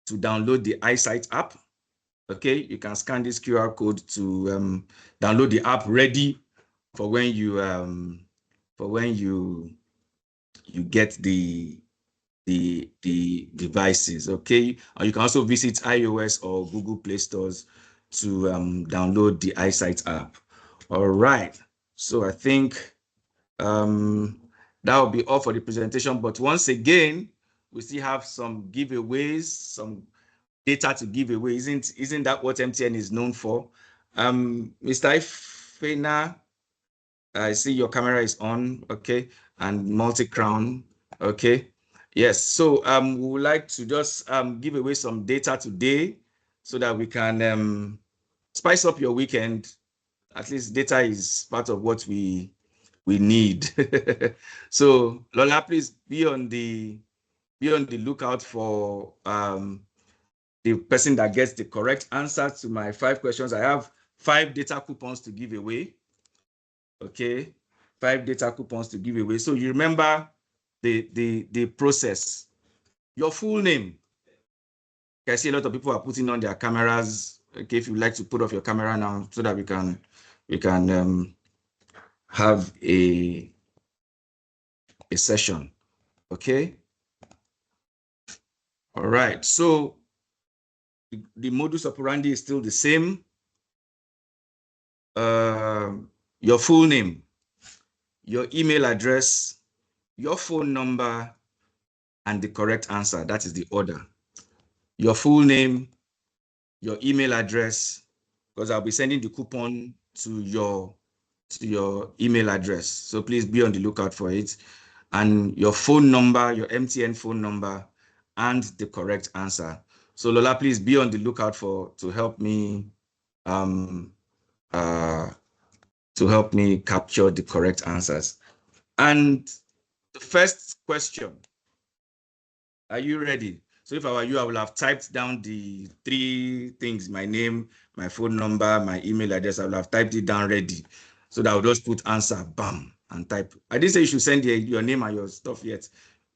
to download the EyeSight app. Okay, you can scan this QR code to download the app ready for when you get the devices. Okay, and you can also visit iOS or Google Play stores to download the EyeSight app. All right, so I think that will be all for the presentation. But once again, we still have some giveaways, some data to give away. Isn't that what MTN is known for? Mr. Ifena, I see your camera is on, okay, and multi-crown, okay. Yes, so we would like to just give away some data today so that we can spice up your weekend. At least data is part of what we need. So Lola, please be on the lookout for the person that gets the correct answer to my 5 questions. I have 5 data coupons to give away. Okay, 5 data coupons to give away. So you remember the process. Your full name. I see a lot of people are putting on their cameras. Okay, if you'd like to put off your camera now so that we can have a session. Okay. All right. So the modus operandi is still the same. Your full name, your email address, your phone number, and the correct answer. That is the order. Your full name, your email address, because I'll be sending the coupon to your email address. So please be on the lookout for it. And your phone number, your MTN phone number, and the correct answer. So Lola, please be on the lookout to help me capture the correct answers. And the first question, are you ready? So if I were you, I would have typed down the 3 things: my name, my phone number, my email address. I would have typed it down ready so that I would just put answer, bam, and type. I didn't say you should send your name and your stuff yet.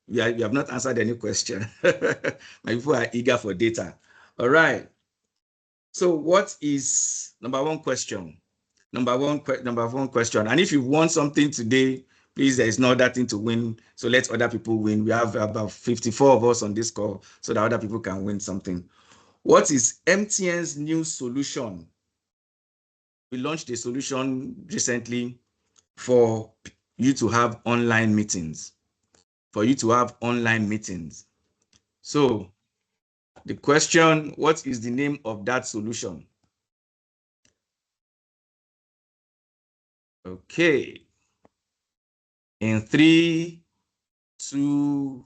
We have not answered any question. My people are eager for data. All right. So what is number 1 question? Number one question. And if you want something today, please, there is no other thing to win. So let other people win. We have about 54 of us on this call so that other people can win something. What is MTN's new solution? We launched a solution recently for you to have online meetings. So the question, what is the name of that solution? Okay. In 3, 2,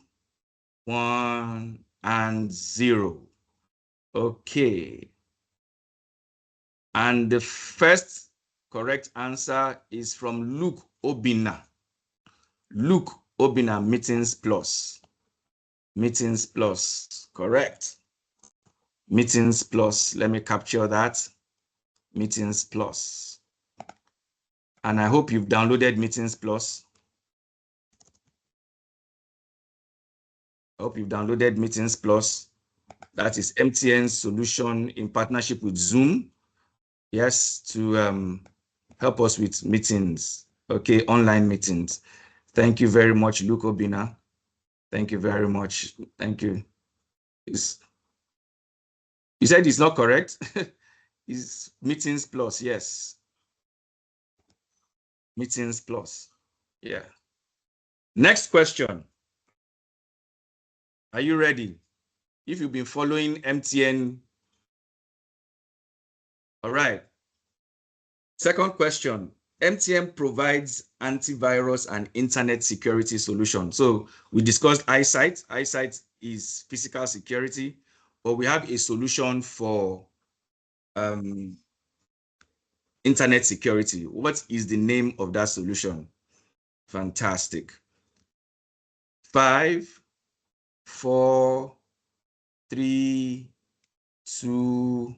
1, and 0. Okay. And the first correct answer is from Luke Obina. Luke Obina, Meetings Plus. Meetings Plus, correct. Meetings Plus, let me capture that. Meetings Plus. And I hope you've downloaded Meetings Plus. I hope you've downloaded Meetings Plus. That is MTN's solution in partnership with Zoom. Yes, to help us with meetings, okay, online meetings. Thank you very much, Luke Obina. Thank you very much. Thank you. You said it's not correct? It's Meetings Plus, yes. Meetings Plus, yeah. Next question. Are you ready? If you've been following MTN, all right. Second question. MTN provides antivirus and internet security solution. So we discussed iSight. iSight is physical security, but we have a solution for internet security. What is the name of that solution? Fantastic. 5, 4, 3, 2,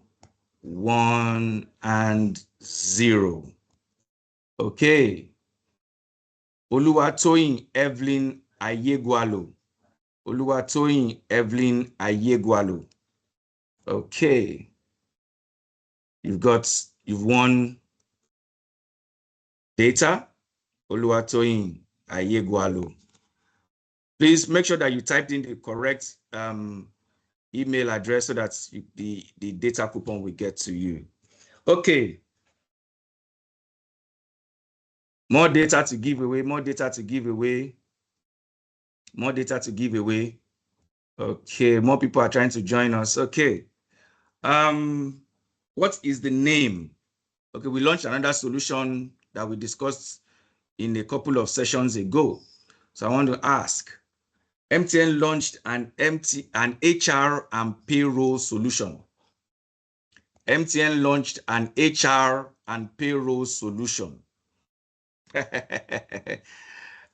1, and 0. Okay. Oluwatoyin Evelyn Ayegwalo. Oluwatoyin Evelyn Ayegwalo. Okay. You've won data. Oluwatoyin Ayegwalo. Please make sure that you typed in the correct email address so that the data coupon will get to you. Okay. More data to give away, more data to give away, more data to give away. Okay, more people are trying to join us. Okay. What is the name? Okay, we launched another solution that we discussed in a couple of sessions ago. So I want to ask, MTN launched an HR and payroll solution. MTN launched an HR and payroll solution.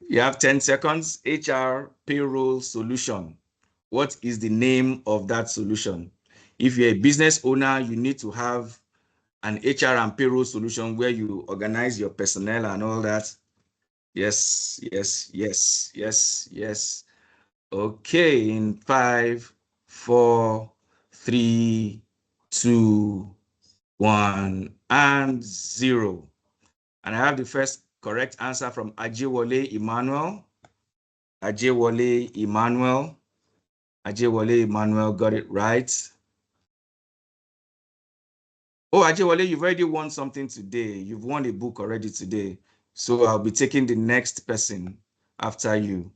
You have 10 seconds. HR payroll solution. What is the name of that solution? If you're a business owner, you need to have an HR and payroll solution where you organize your personnel and all that. Yes, yes, yes, yes, yes. Okay, in 5, 4, 3, 2, 1, and 0. And I have the first correct answer from Ajewole Emmanuel. Ajewole Emmanuel. Ajewole Emmanuel got it right. Oh, Ajewole, you've already won something today. You've won a book already today. So I'll be taking the next person after you.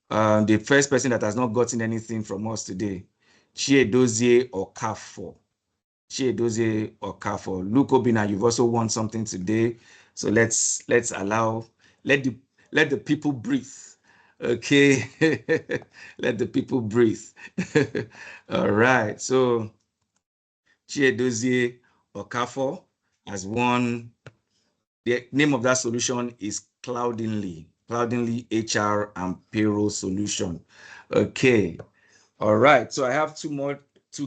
The first person that has not gotten anything from us today, Chiedozie Okafor. Chiedozie Okafor. Luke Obina, you've also won something today. So let's allow, let the people breathe. Okay, let the people breathe. All right, so Chiedozie Okafor has won. The name of that solution is Cloudinly. Cloudinly HR and payroll solution. Okay, all right. So I have 2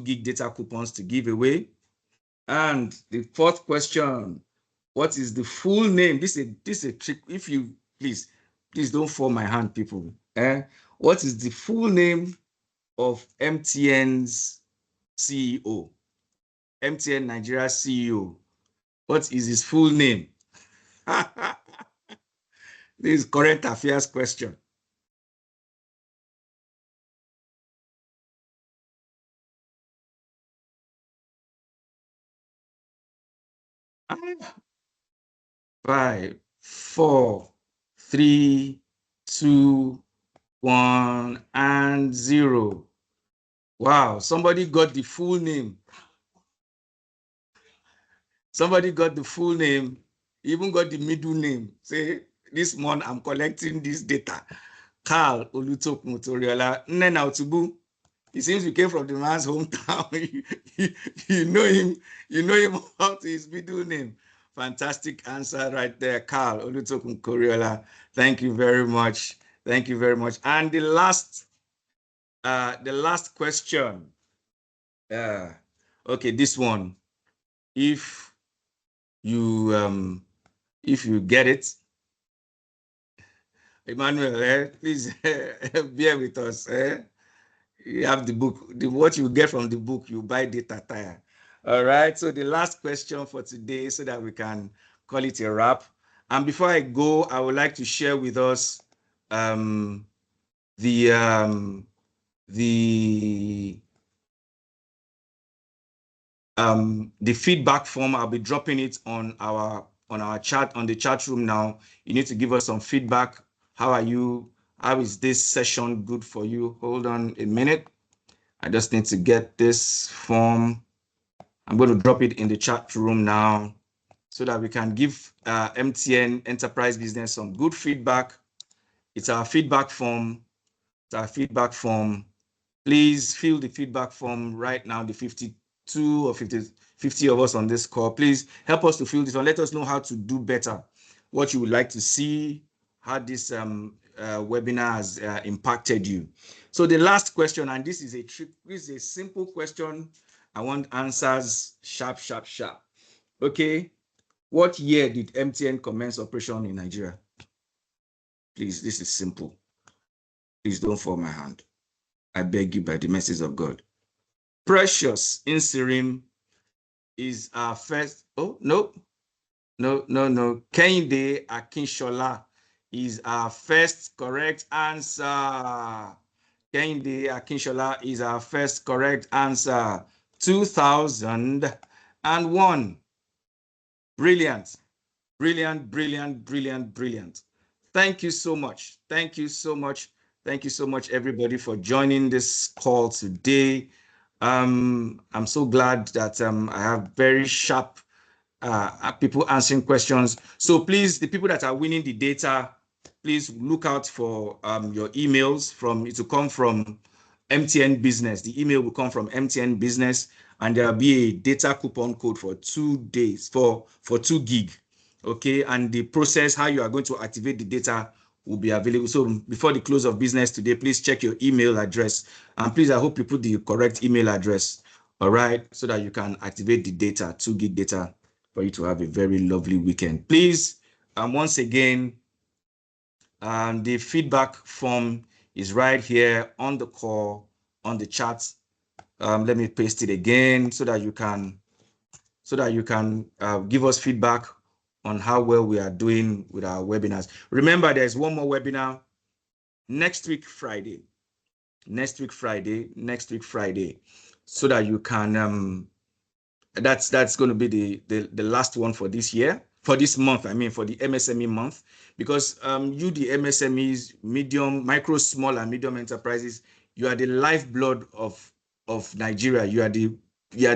gig data coupons to give away. And the fourth question, what is the full name? This is a trick. If you please don't fall my hand, people. What is the full name of MTN's CEO? MTN Nigeria CEO. What is his full name? This is current affairs question. 5, 4, 3, 2, 1, and 0. Wow, somebody got the full name. Somebody got the full name, even got the middle name. Say, this month I'm collecting this data. Carl Olutokun Toriola Nnena Otubu. It seems you came from the man's hometown. you know him. You know him out his middle name. Fantastic answer right there, Carl Olutokun Toriola. Thank you very much. Thank you very much. And the last question. Okay, this one. If you get it, Emmanuel, please bear with us. You have the book. What you get from the book, you buy data tire. All right. So the last question for today, so that we can call it a wrap. And before I go, I would like to share with us the feedback form. I'll be dropping it on our chat, on the chat room now. You need to give us some feedback. How are you? How is this session good for you? Hold on a minute. I just need to get this form. I'm going to drop it in the chat room now so that we can give MTN Enterprise Business some good feedback. It's our feedback form. It's our feedback form. Please fill the feedback form right now, the 52 or 50 of us on this call. Please help us to fill this one. Let us know how to do better, what you would like to see, how this webinar has impacted you. So the last question, and this is a simple question. I want answers sharp, sharp, sharp. Okay. What year did MTN commence operation in Nigeria? Please, this is simple. Please don't fall my hand. I beg you by the mercies of God. Precious Insirim is our first. Oh, no. Kehinde Akinshola is our first correct answer. Kehinde Akinshola is our first correct answer. 2001. Brilliant. Brilliant, brilliant, brilliant, brilliant. Thank you so much. Thank you so much. Thank you so much, everybody, for joining this call today. I'm so glad that I have very sharp people answering questions. So please, the people that are winning the data, please look out for your emails. It will come from MTN Business. The email will come from MTN Business, and there will be a data coupon code for 2 days for 2 gig. Okay, and the process, how you are going to activate the data, will be available. So before the close of business today, please check your email address. And please, I hope you put the correct email address, all right, so that you can activate the data, 2 gig data, for you to have a very lovely weekend. Please, once again, the feedback form is right here on the call, on the chat. Let me paste it again so that you can give us feedback on how well we are doing with our webinars. Remember, there's one more webinar next week, Friday. Next week, Friday, so that you can, that's going to be the last one for this year, for this month, I mean, for the MSME month, because the MSMEs, micro, small, and medium enterprises, you are the lifeblood of Nigeria. You are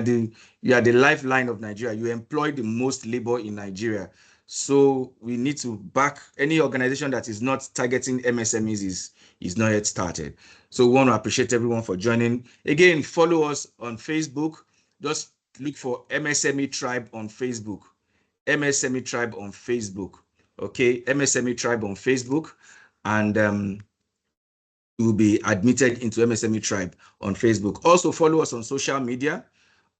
the lifeline of Nigeria. You employ the most labor in Nigeria. So we need to back any organization that is not targeting MSMEs is not yet started. So we want to appreciate everyone for joining. Again, follow us on Facebook. Just look for MSME Tribe on Facebook. MSME Tribe on Facebook. Okay, MSME Tribe on Facebook, and you will be admitted into MSME Tribe on Facebook. Also follow us on social media.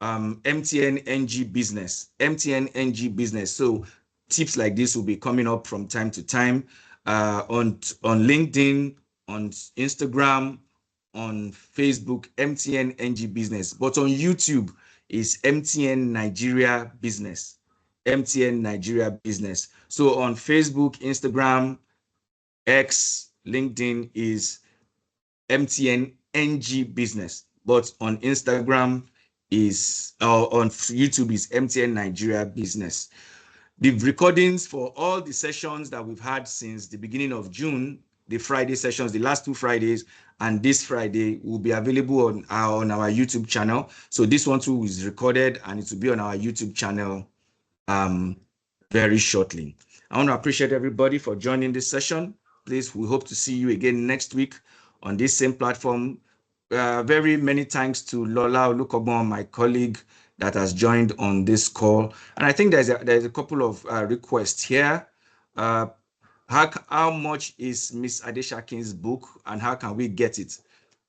MTN NG Business. MTN NG Business. So tips like this will be coming up from time to time on LinkedIn, on Instagram, on Facebook, MTN NG Business. But on YouTube is MTN Nigeria Business. MTN Nigeria Business. So on Facebook, Instagram, X, LinkedIn is MTN NG Business. But on Instagram, is on YouTube is MTN Nigeria Business. The recordings for all the sessions that we've had since the beginning of June, the Friday sessions, the last 2 Fridays, and this Friday will be available on our YouTube channel. So this one too is recorded and it will be on our YouTube channel very shortly. I want to appreciate everybody for joining this session. Please, we hope to see you again next week on this same platform. Very many thanks to Lola Olukogbon, my colleague that has joined on this call. And I think there's a couple of requests here. How much is Miss Adeshakin's book and how can we get it?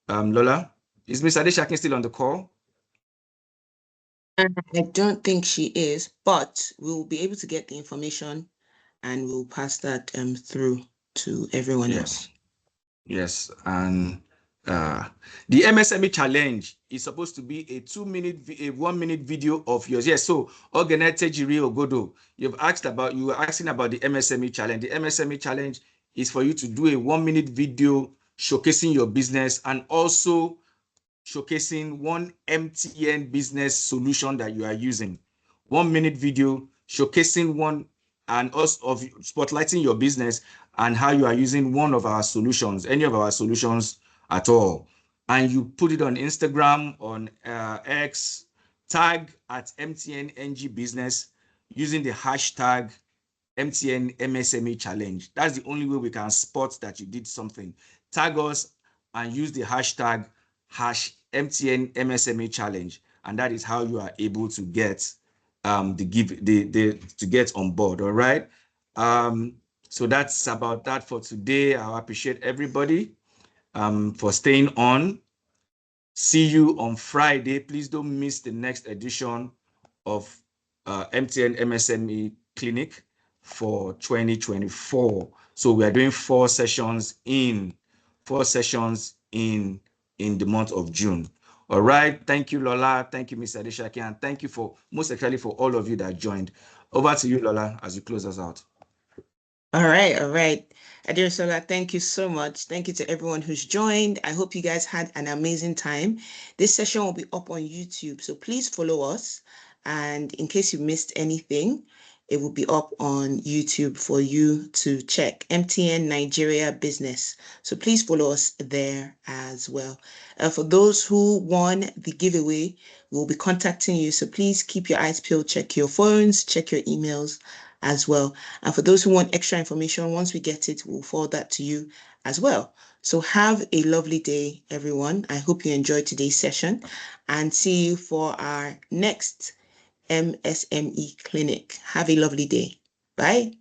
Lola, is Miss Adeshakin still on the call? I don't think she is, but we will be able to get the information and we'll pass that through to everyone else. Yes, and the MSME challenge is supposed to be a 1-minute video of yours. Yes, so Ogene Tejiri Ogodo, you were asking about the MSME challenge. The MSME challenge is for you to do a 1-minute video showcasing your business and also showcasing one MTN business solution that you are using. 1-minute video showcasing one and also of spotlighting your business and how you are using one of our solutions, any of our solutions at all. And you put it on Instagram, on X, tag at MTN NG Business using the hashtag MTN MSME Challenge. That's the only way we can spot that you did something. Tag us and use the hashtag #MTN MSME Challenge, and that is how you are able to get to get on board. All right. So that's about that for today. I appreciate everybody for staying on. See you on Friday. Please don't miss the next edition of MTN MSME Clinic for 2024. So we are doing 4 sessions in the month of June. All right. Thank you, Lola. Thank you, Mr. Adeshakin. And thank you most especially for all of you that joined. Over to you, Lola, as you close us out. All right. Adiosola, thank you so much. Thank you to everyone who's joined. I hope you guys had an amazing time. This session will be up on YouTube, so please follow us. And in case you missed anything, it will be up on YouTube for you to check. MTN Nigeria Business. So please follow us there as well. For those who won the giveaway, we'll be contacting you. So please keep your eyes peeled, check your phones, check your emails as well. And for those who want extra information, once we get it, we'll forward that to you as well. So have a lovely day, everyone. I hope you enjoyed today's session and see you for our next MSME clinic. Have a lovely day. Bye.